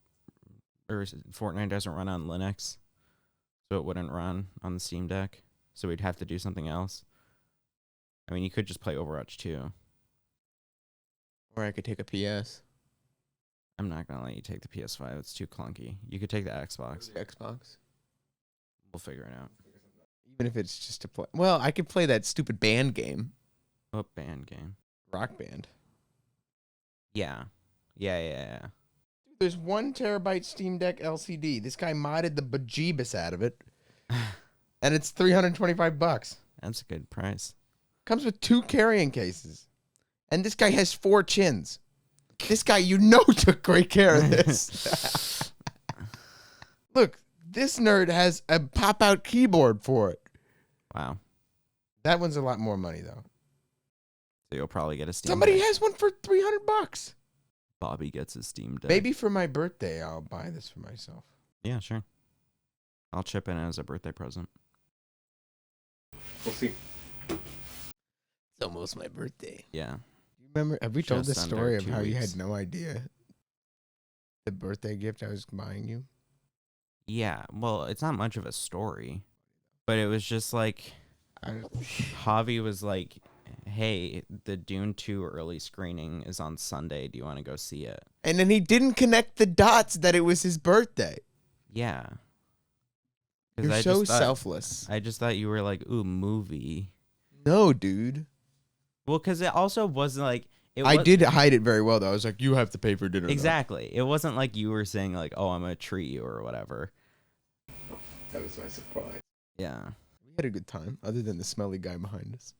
or Fortnite doesn't run on Linux? So it wouldn't run on the Steam Deck? So we'd have to do something else? I mean, you could just play Overwatch 2. Or I could take a PS. I'm not going to let you take the PS5. It's too clunky. You could take the Xbox. The Xbox. We'll figure it out. Even if it's just to play. Well, I could play that stupid band game. What band game? Rock Band. Yeah. Yeah. Dude, there's 1 terabyte Steam Deck LCD. This guy modded the bejeebus out of it. And it's $325. That's a good price. Comes with 2 carrying cases. And this guy has 4 chins. This guy, took great care of this. Look, this nerd has a pop-out keyboard for it. Wow. That one's a lot more money, though. So you'll probably get a Steam Somebody Deck. has one for $300. Bobby gets his Steam Deck. Maybe for my birthday, I'll buy this for myself. Yeah, sure. I'll chip in as a birthday present. We'll see. It's almost my birthday. Yeah. Remember, have we told Just the under story of 2 how you weeks. had no idea the birthday gift I was buying you? Yeah. Well, it's not much of a story. But it was just like, Javi was like, hey, the Dune 2 early screening is on Sunday. Do you want to go see it? And then he didn't connect the dots that it was his birthday. Yeah. 'Cause You're I so just thought- selfless. I just thought you were like, ooh, movie. No, dude. Well, because it also wasn't like... I did hide it very well, though. I was like, you have to pay for dinner. Exactly. It wasn't like you were saying like, oh, I'm going to treat you or whatever. That was my surprise. Yeah. We had a good time, other than the smelly guy behind us.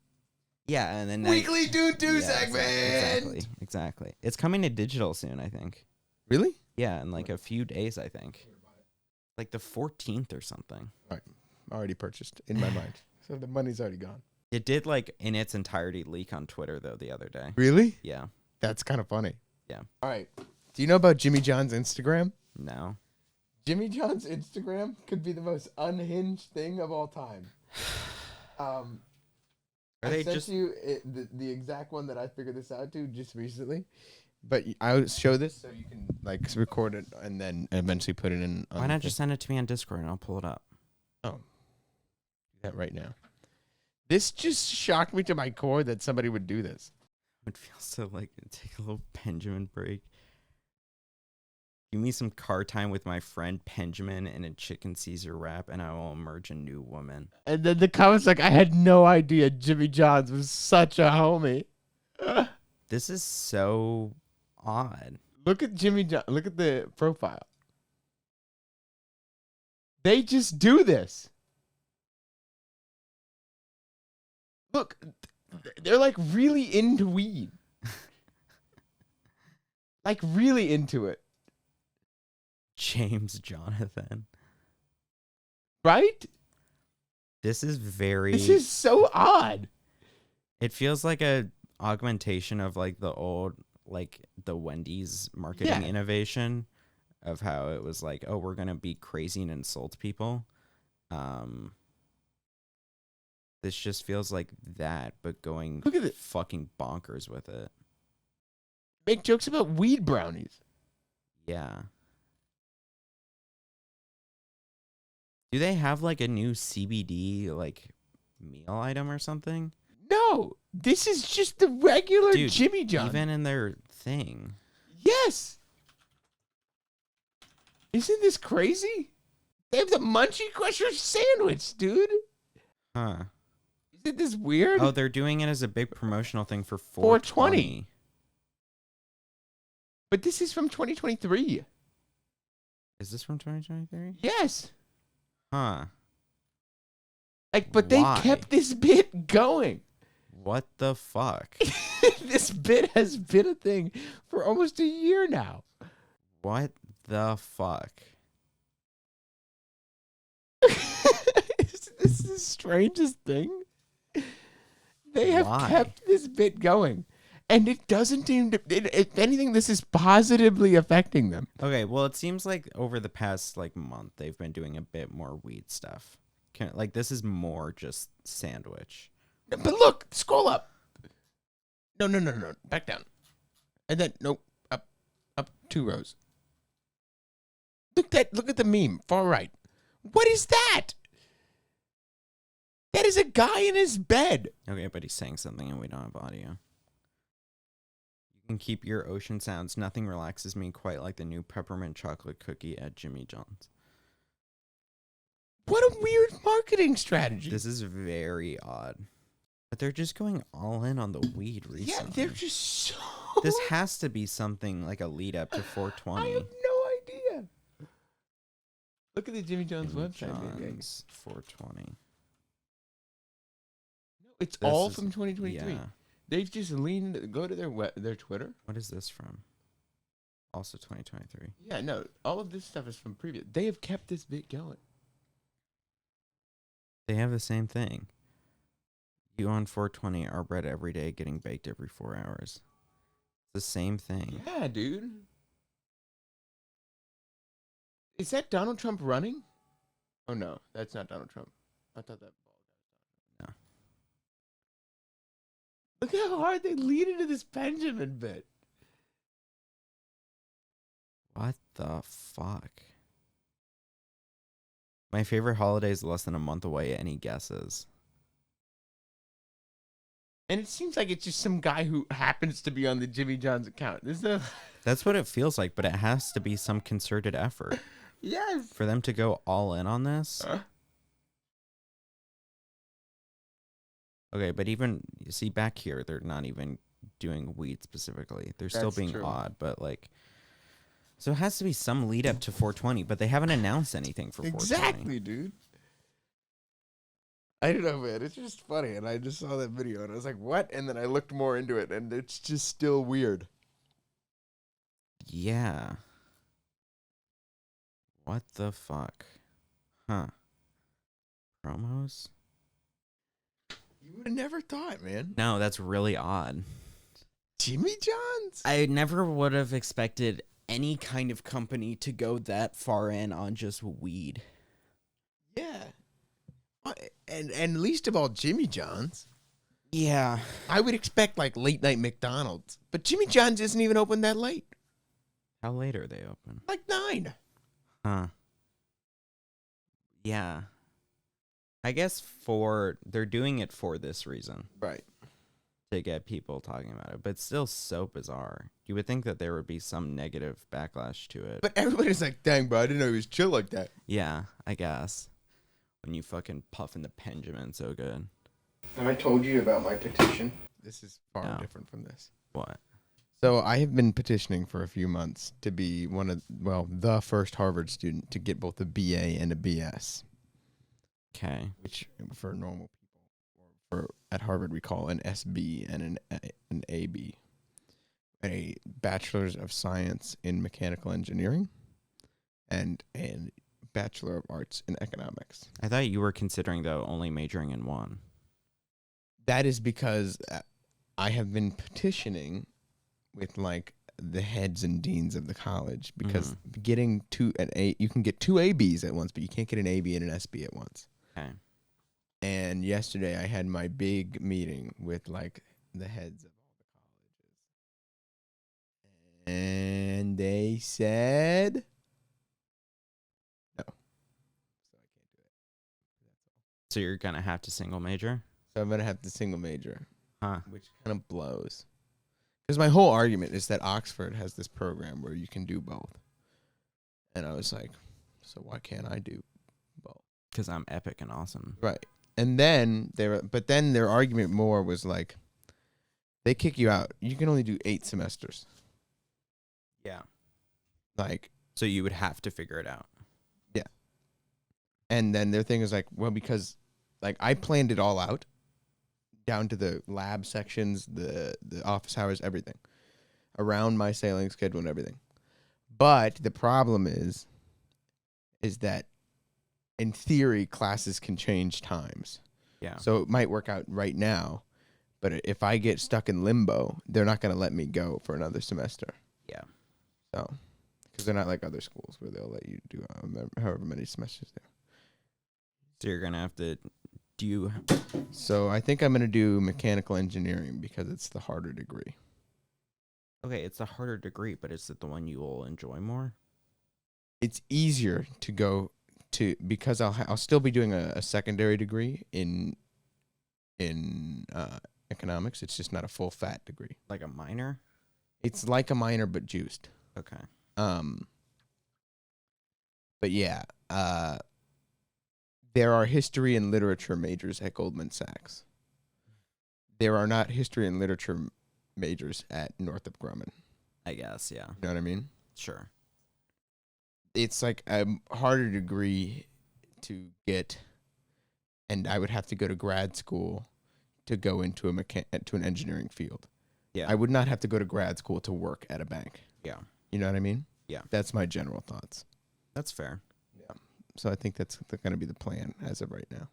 Yeah, and then... Weekly Dude 2 Yeah, segment! Exactly. It's coming to digital soon, I think. Really? Yeah, in like a few days, I think. Like the 14th or something. All right. Already purchased in my mind. So the money's already gone. It did like in its entirety leak on Twitter though the other day. Really? Yeah. That's kind of funny. Yeah. All right. Do you know about Jimmy John's Instagram? No. Jimmy John's Instagram could be the most unhinged thing of all time. Are I they sent just you the exact one that I figured this out to just recently, but I'll show this so you can like record it and then eventually put it in. Why not just send it to me on Discord and I'll pull it up? do that right now? This just shocked me to my core that somebody would do this. It feels so like take a little Benjamin break. Give me some car time with my friend Benjamin and a chicken Caesar wrap, and I will emerge a new woman. And then the comments like, I had no idea Jimmy John's was such a homie. This is so odd. Look at Jimmy John. Look at the profile. They just do this. Look, they're like really into weed. Like, really into it. James Jonathan. Right? This is very. This is so odd. It feels like a augmentation of like the old, like the Wendy's marketing innovation of how it was like, oh, we're gonna be crazy and insult people. This just feels like that, but going Look at it. fucking bonkers with it. Make jokes about weed brownies. Yeah. Do they have like a new CBD like meal item or something? No, this is just the regular Dude, Jimmy John. Even in their thing. Yes. Isn't this crazy? They have the Munchie Crusher sandwich, dude. Huh. Isn't this weird? Oh, they're doing it as a big promotional thing for 420. 420. But this is from 2023. Is this from 2023? Yes. Huh. Like, but they Why? kept this bit going. What the fuck? This bit has been a thing for almost a year now. What the fuck? Is this the strangest thing? They have Why? kept this bit going. And it doesn't seem to, if anything, this is positively affecting them. Okay, well, it seems like over the past like month they've been doing a bit more weed stuff. Like this is more just sandwich. But look, scroll up. No. Back down. And then, nope, up 2 rows. Look at the meme, far right. What is that? That is a guy in his bed. Okay, but he's saying something and we don't have audio. You can keep your ocean sounds. Nothing relaxes me quite like the new peppermint chocolate cookie at Jimmy John's. What a weird marketing strategy. This is very odd. But they're just going all in on the weed recently. Yeah, they're just so... This has to be something like a lead up to 420. I have no idea. Look at the Jimmy John's Jimmy website. Baby. John's 420. It's This all is- from 2023. Yeah. They've just leaned. Go to their Twitter. What is this from? Also 2023. Yeah, no, all of this stuff is from previous. They have kept this bit going. They have the same thing. You on 420 are bread every day, getting baked every 4 hours. It's the same thing. Yeah, dude. Is that Donald Trump running? Oh no, that's not Donald Trump. I thought that. No. Look how hard they lead into this Benjamin bit. What the fuck? My favorite holiday is less than a month away. Any guesses? And it seems like it's just some guy who happens to be on the Jimmy John's account. That's what it feels like, but it has to be some concerted effort. Yes. For them to go all in on this. Okay, but even, you see back here, they're not even doing weed specifically. They're still That's being true. odd, but like, so it has to be some lead up to 420, but they haven't announced anything for 420. Exactly, dude. I don't know, man. It's just funny. And I just saw that video and I was like, what? And then I looked more into it and it's just still weird. Yeah. What the fuck? Huh. Promos? You would have never thought, man. No, that's really odd. Jimmy John's? I never would have expected any kind of company to go that far in on just weed. Yeah. And least of all, Jimmy John's. Yeah. I would expect like late night McDonald's. But Jimmy John's isn't even open that late. How late are they open? Like 9. Huh. Yeah. I guess they're doing it for this reason. Right. To get people talking about it. But it's still so bizarre. You would think that there would be some negative backlash to it. But everybody's like, dang, bro, I didn't know he was chill like that. Yeah, I guess. When you fucking puff in the Benjamin so good. Have I told you about my petition? This is far No. different from this. What? So I have been petitioning for a few months to be the first Harvard student to get both a BA and a BS, Okay. which for normal people, at Harvard we call an SB and an AB. a bachelor's of science in mechanical engineering and a bachelor of arts in economics. I thought you were considering, though, only majoring in one. That is because I have been petitioning with like the heads and deans of the college because getting you can get 2 ABs at once, but you can't get an AB and an SB at once. Okay. And yesterday I had my big meeting with like the heads of all the colleges. And they said no. So I can't do it. So you're going to have to single major? So I'm going to have to single major, Huh. which kind of blows. Because my whole argument is that Oxford has this program where you can do both. And I was like, so why can't I do both? Because I'm epic and awesome. Right. And then their argument more was like, they kick you out. You can only do 8 semesters. Yeah. Like, So you would have to figure it out. yeah. And then their thing is like, well, because like I planned it all out down to the lab sections, the office hours, everything around my sailing schedule and everything. But the problem is that in theory, classes can change times. Yeah. So it might work out right now, but if I get stuck in limbo, they're not going to let me go for another semester. Yeah. So, because they're not like other schools where they'll let you do however many semesters there. So you're going to have to do. So I think I'm going to do mechanical engineering because it's the harder degree. Okay, it's a harder degree, but is it the one you will enjoy more? It's easier to go to because I'll still be doing a secondary degree in economics. It's just not a full fat degree. Like a minor? It's like a minor but juiced. Okay. But yeah, there are history and literature majors at Goldman Sachs. There are not history and literature majors at Northrop Grumman. I guess, yeah. You know what I mean? Sure. It's like a harder degree to get, and I would have to go to grad school to go into to an engineering field. Yeah. I would not have to go to grad school to work at a bank. Yeah. You know what I mean? Yeah. That's my general thoughts. That's fair. So I think that's going to be the plan as of right now.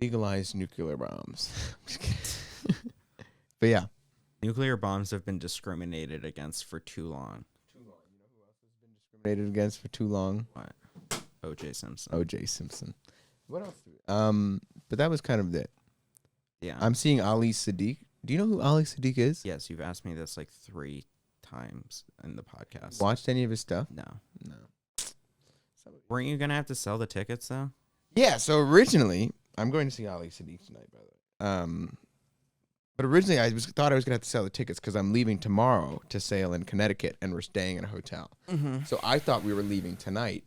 Legalize nuclear bombs. Just kidding. But yeah. Nuclear bombs have been discriminated against for too long. Discriminated against for too long. What? OJ Simpson. OJ Simpson. What else? But that was kind of it. Yeah. I'm seeing Ali Saddiq. Do you know who Ali Saddiq is? Yes, you've asked me this like 3 times in the podcast. Watched any of his stuff? No. No. Weren't you going to have to sell the tickets, though? Yeah, so originally, I'm going to see Ali Saddiq tonight, by the way. But originally, thought I was going to have to sell the tickets because I'm leaving tomorrow to sail in Connecticut, and we're staying in a hotel. Mm-hmm. So I thought we were leaving tonight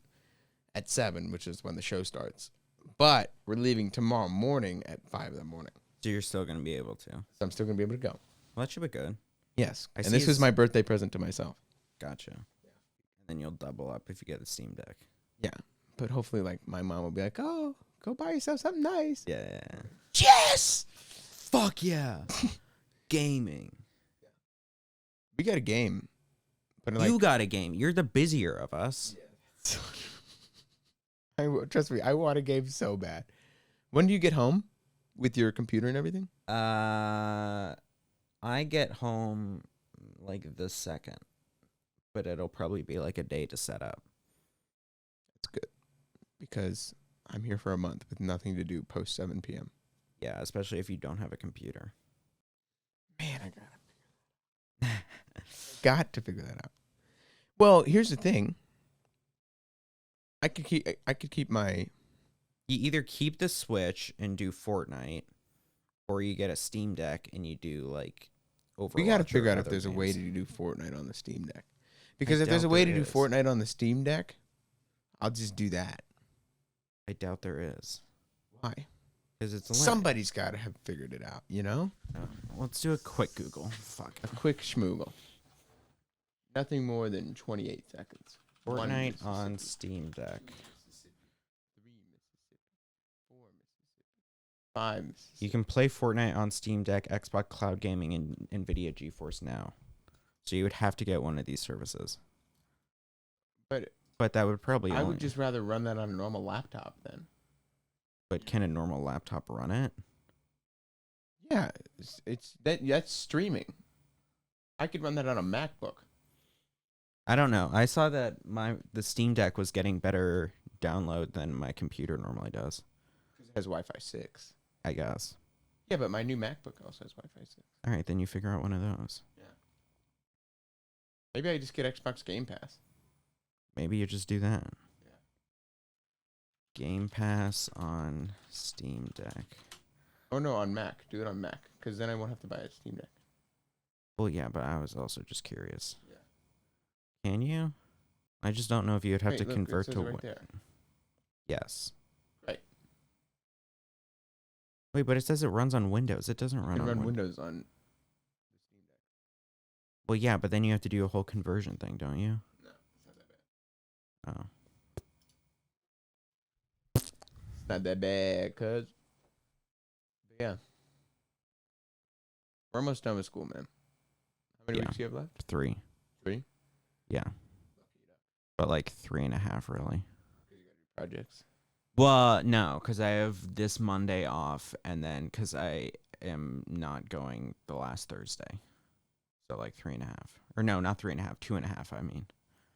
at 7, which is when the show starts. But we're leaving tomorrow morning at 5 in the morning. So you're still going to be able to. So I'm still going to be able to go. Well, that should be good. Yes. I And see this was it's- my birthday present to myself. Gotcha. And then you'll double up if you get the Steam Deck. Yeah. But hopefully, like, my mom will be like, oh, go buy yourself something nice. Yeah. Yes! Fuck yeah. Gaming. We got a game. But You got a game. You're the busier of us. Trust me, I want a game so bad. When do you get home with your computer and everything? I get home like the 2nd, but it'll probably be like a day to set up. That's good. Because I'm here for a month with nothing to do post 7 p.m. Yeah, especially if you don't have a computer. Man, I got to figure that out. Well, here's the thing. I could keep my. You either keep the Switch and do Fortnite, or you get a Steam Deck and you do like Overwatch. We got to figure or out if other there's a way games. to do Fortnite on the Steam Deck. Because I if there's a doubt way there to do is. Fortnite on the Steam Deck, I'll just do that. I doubt there is. Why? Because it's a limit. Somebody's got to have figured it out, you know? Let's do a quick Google. Fuck. A quick schmoogle. Nothing more than 28 seconds. Fortnite on Steam Deck. 5. You can play Fortnite on Steam Deck, Xbox Cloud Gaming, and NVIDIA GeForce Now. So you would have to get one of these services. But that would probably I only... would just rather run that on a normal laptop then. But can a normal laptop run it? Yeah, that's streaming. I could run that on a MacBook. I don't know. I saw that the Steam Deck was getting better download than my computer normally does. Because it has Wi-Fi 6. I guess. Yeah, but my new MacBook also has Wi-Fi 6. All right, then you figure out one of those. Yeah. Maybe I just get Xbox Game Pass. Maybe you just do that. Yeah. Game Pass on Steam Deck. Oh, no, on Mac. Do it on Mac. Because then I won't have to buy a Steam Deck. Well, yeah, but I was also just curious. Yeah. Can you? I just don't know if you would have Wait, to look, convert it says to... right there. Yes. Right. Wait, but it says it runs on Windows. It doesn't You run can on run Windows on the Steam Deck. Well, yeah, but then you have to do a whole conversion thing, don't you? No, it's not that bad. Oh. It's not that bad, cuz. But yeah. We're almost done with school, man. How many Yeah. weeks do you have left? 3. 3? Yeah. But like 3.5, really. Projects. Well, no, because I have this Monday off, and then because I am not going the last Thursday. So like 3.5. Or no, not 3.5, 2.5, I mean.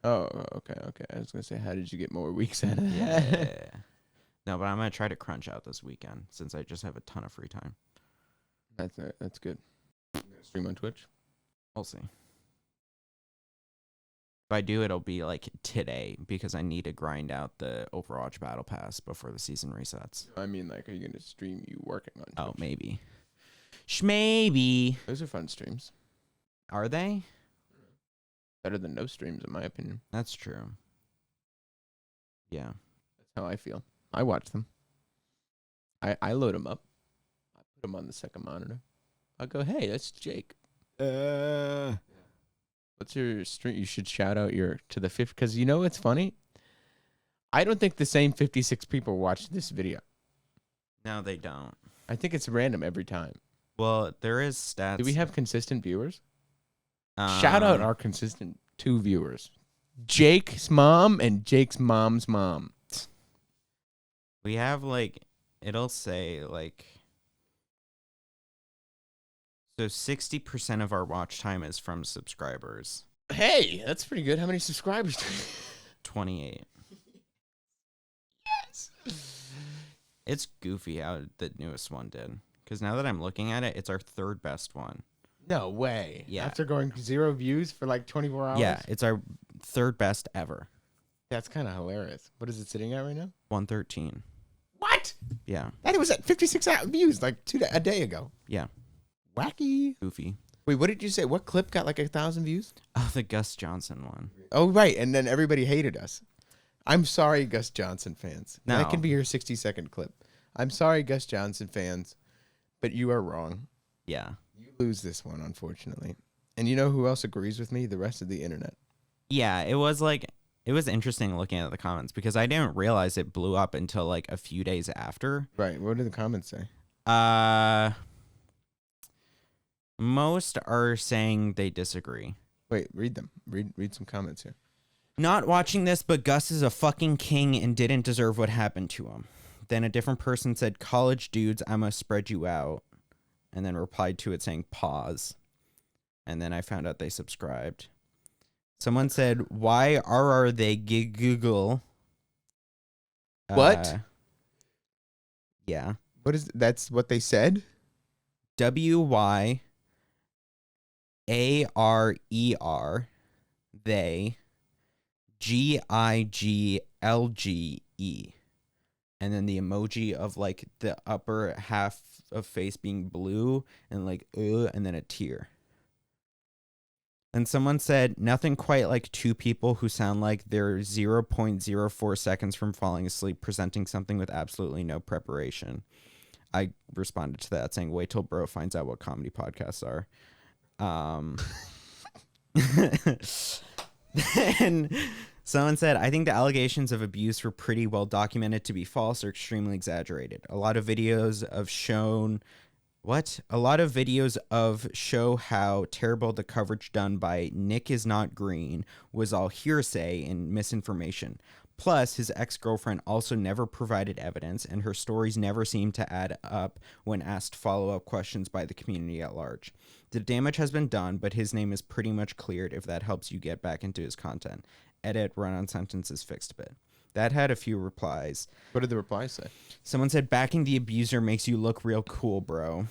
Oh, okay. I was going to say, how did you get more weeks out of that? Yeah. No, but I'm going to try to crunch out this weekend since I just have a ton of free time. That's good. You gonna stream on Twitch? We'll see. If I do, it'll be like today because I need to grind out the Overwatch Battle Pass before the season resets. I mean, like, are you going to stream you working on Twitch? Oh, maybe. Shmaybe. Those are fun streams. Are they? Better than no streams, in my opinion. That's true. Yeah. That's how I feel. I watch them. I load them up. I put them on the second monitor. I'll go, hey, that's Jake. What's your stream? You should shout out to the 50. Because you know what's funny? I don't think the same 56 people watched this video. No, they don't. I think it's random every time. Well, there is stats. Do we have consistent viewers? Shout out our consistent 2 viewers. Jake's mom and Jake's mom's mom. We have like, it'll say like, so 60% of our watch time is from subscribers. Hey, that's pretty good. How many subscribers do we have? 28. Yes. It's goofy how the newest one did. Because now that I'm looking at it, it's our 3rd best one. No way. Yeah. After going 0 views for like 24 hours? Yeah, it's our 3rd best ever. That's kind of hilarious. What is it sitting at right now? 113. What? Yeah. That was at 56 views like a day ago. Yeah. Wacky. Goofy. Wait, what did you say? What clip got like 1,000 views? Oh, the Gus Johnson one. Oh, right. And then everybody hated us. I'm sorry, Gus Johnson fans. No. That can be your 60-second clip. I'm sorry, Gus Johnson fans, but you are wrong. Yeah. You lose this one, unfortunately. And you know who else agrees with me? The rest of the internet. Yeah, it was interesting looking at the comments because I didn't realize it blew up until like a few days after. Right. What did the comments say? Most are saying they disagree. Wait, read them. Read some comments here. Not watching this, but Gus is a fucking king and didn't deserve what happened to him. Then a different person said, college dudes, I must spread you out. And then replied to it saying, pause. And then I found out they subscribed. Someone said, why are they Google? What? Yeah. That's what they said? WYARER, they, GIGLGE. And then the emoji of like the upper half of face being blue and like, and then a tear. And someone said, nothing quite like 2 people who sound like they're 0.04 seconds from falling asleep presenting something with absolutely no preparation. I responded to that saying, wait till bro finds out what comedy podcasts are. Then someone said, I think the allegations of abuse were pretty well documented to be false or extremely exaggerated. A lot of videos have shown What? A lot of videos of show how terrible the coverage done by Nick is Not Green was all hearsay and misinformation. Plus, his ex-girlfriend also never provided evidence, and her stories never seemed to add up when asked follow-up questions by the community at large. The damage has been done, but his name is pretty much cleared if that helps you get back into his content. Edit, run-on sentences fixed a bit. That had a few replies. What did the replies say? Someone said, backing the abuser makes you look real cool, bro.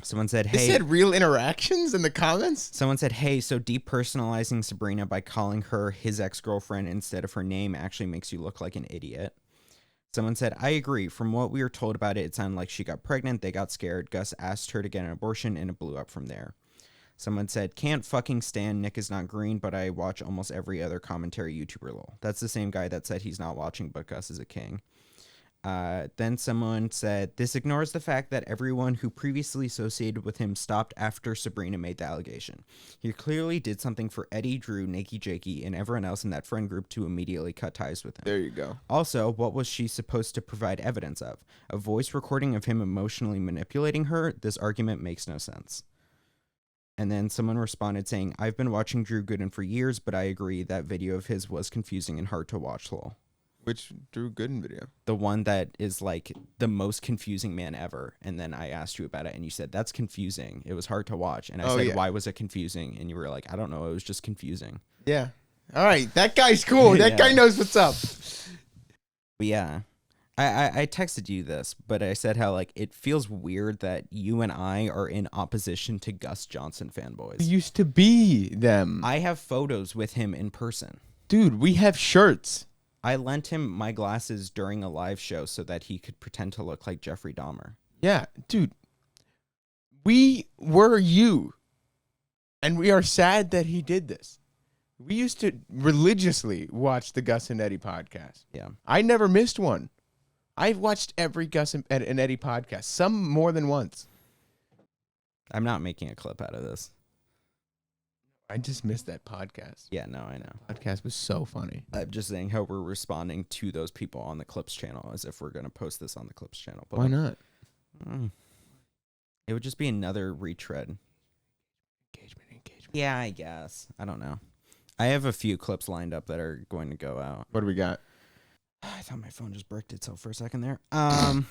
Someone said, hey. They said real interactions in the comments? Someone said, hey, so depersonalizing Sabrina by calling her his ex-girlfriend instead of her name actually makes you look like an idiot. Someone said, I agree. From what we were told about it, it sounded like she got pregnant. They got scared. Gus asked her to get an abortion, and it blew up from there. Someone said, can't fucking stand Nick is Not Green, but I watch almost every other commentary YouTuber lol. That's the same guy that said he's not watching, but Gus is a king. Then someone said, this ignores the fact that everyone who previously associated with him stopped after Sabrina made the allegation. He clearly did something for Eddie, Drew, Nakey Jakey, and everyone else in that friend group to immediately cut ties with him. There you go. Also, what was she supposed to provide evidence of? A voice recording of him emotionally manipulating her? This argument makes no sense. And then someone responded saying, I've been watching Drew Gooden for years, but I agree that video of his was confusing and hard to watch, lol. Which Drew Gooden video? The one that is like the most confusing man ever. And then I asked you about it and you said, that's confusing. It was hard to watch. And I said, why was it confusing? And you were like, I don't know. It was just confusing. Yeah. All right. That guy's cool. That guy knows what's up. But yeah, I texted you this, but I said how like it feels weird that you and I are in opposition to Gus Johnson fanboys. We used to be them. I have photos with him in person. Dude, we have shirts. I lent him my glasses during a live show so that he could pretend to look like Jeffrey Dahmer. Yeah, dude. We were you. And we are sad that he did this. We used to religiously watch the Gus and Eddie podcast. Yeah. I never missed one. I've watched every Gus and Eddie podcast, some more than once. I'm not making a clip out of this. I just missed that podcast. Yeah, no, I know. Podcast was so funny. I'm just saying how we're responding to those people on the Clips channel as if we're going to post this on the Clips channel. But why not? It would just be another retread. Engagement. Yeah, I guess. I don't know. I have a few clips lined up that are going to go out. What do we got? I thought my phone just bricked itself for a second there. I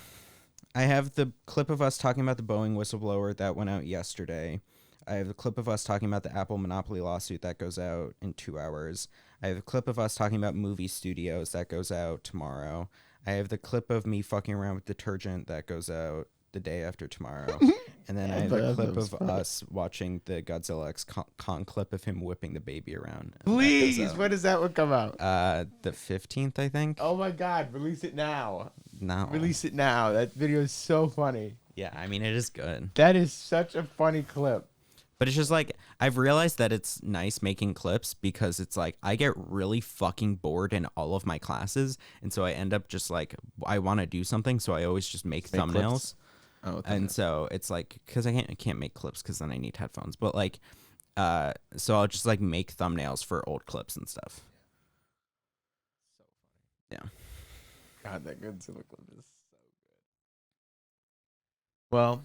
have the clip of us talking about the Boeing whistleblower that went out yesterday. I have a clip of us talking about the Apple Monopoly lawsuit that goes out in 2 hours. I have a clip of us talking about movie studios that goes out tomorrow. I have the clip of me fucking around with detergent that goes out the day after tomorrow. And then I have a clip of us watching the Godzilla X Kong clip of him whipping the baby around. Please, when does that one come out? The 15th, I think. Oh my God, release it now. No. Release it now. That video is so funny. Yeah, I mean, it is good. That is such a funny clip. But it's just like, I've realized that it's nice making clips because it's like, I get really fucking bored in all of my classes. And so I end up just like, I want to do something. So I always just make thumbnails. Clips? Oh, and so it's like, because I can't make clips because then I need headphones. But like, so I'll just like make thumbnails for old clips and stuff. Yeah. God, that Godzilla clip is so good. Well,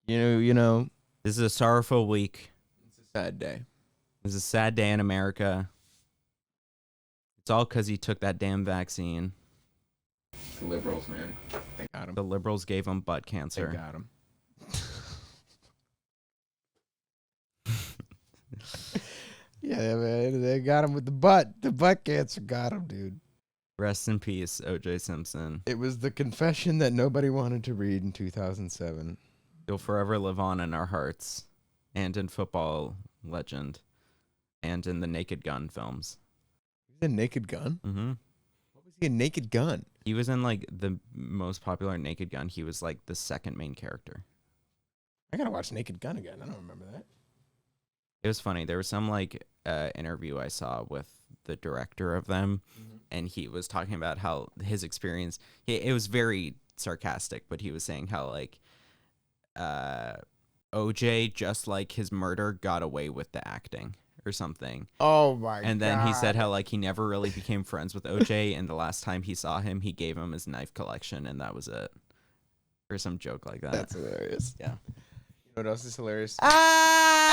you know. This is a sorrowful week. It's a sad day. This is a sad day in America. It's all because he took that damn vaccine. The liberals, man. They got him. The liberals gave him butt cancer. They got him. Yeah, man. They got him with the butt. The butt cancer got him, dude. Rest in peace, OJ Simpson. It was the confession that nobody wanted to read in 2007. You'll forever live on in our hearts, and in Football Legend, and in the Naked Gun films. He was a Naked Gun? Mm-hmm. What was he a Naked Gun? He was in like the most popular Naked Gun. He was like the second main character. I gotta watch Naked Gun again. I don't remember that. It was funny. There was some like interview I saw with the director of them, and he was talking about how his experience. It was very sarcastic, but he was saying how like. OJ, just like his murder, got away with the acting or something. Oh my God. And then he said how like he never really became friends with OJ, and the last time he saw him, he gave him his knife collection, and that was it. or some joke like that. That's hilarious. Yeah. You know what else is hilarious? Ah!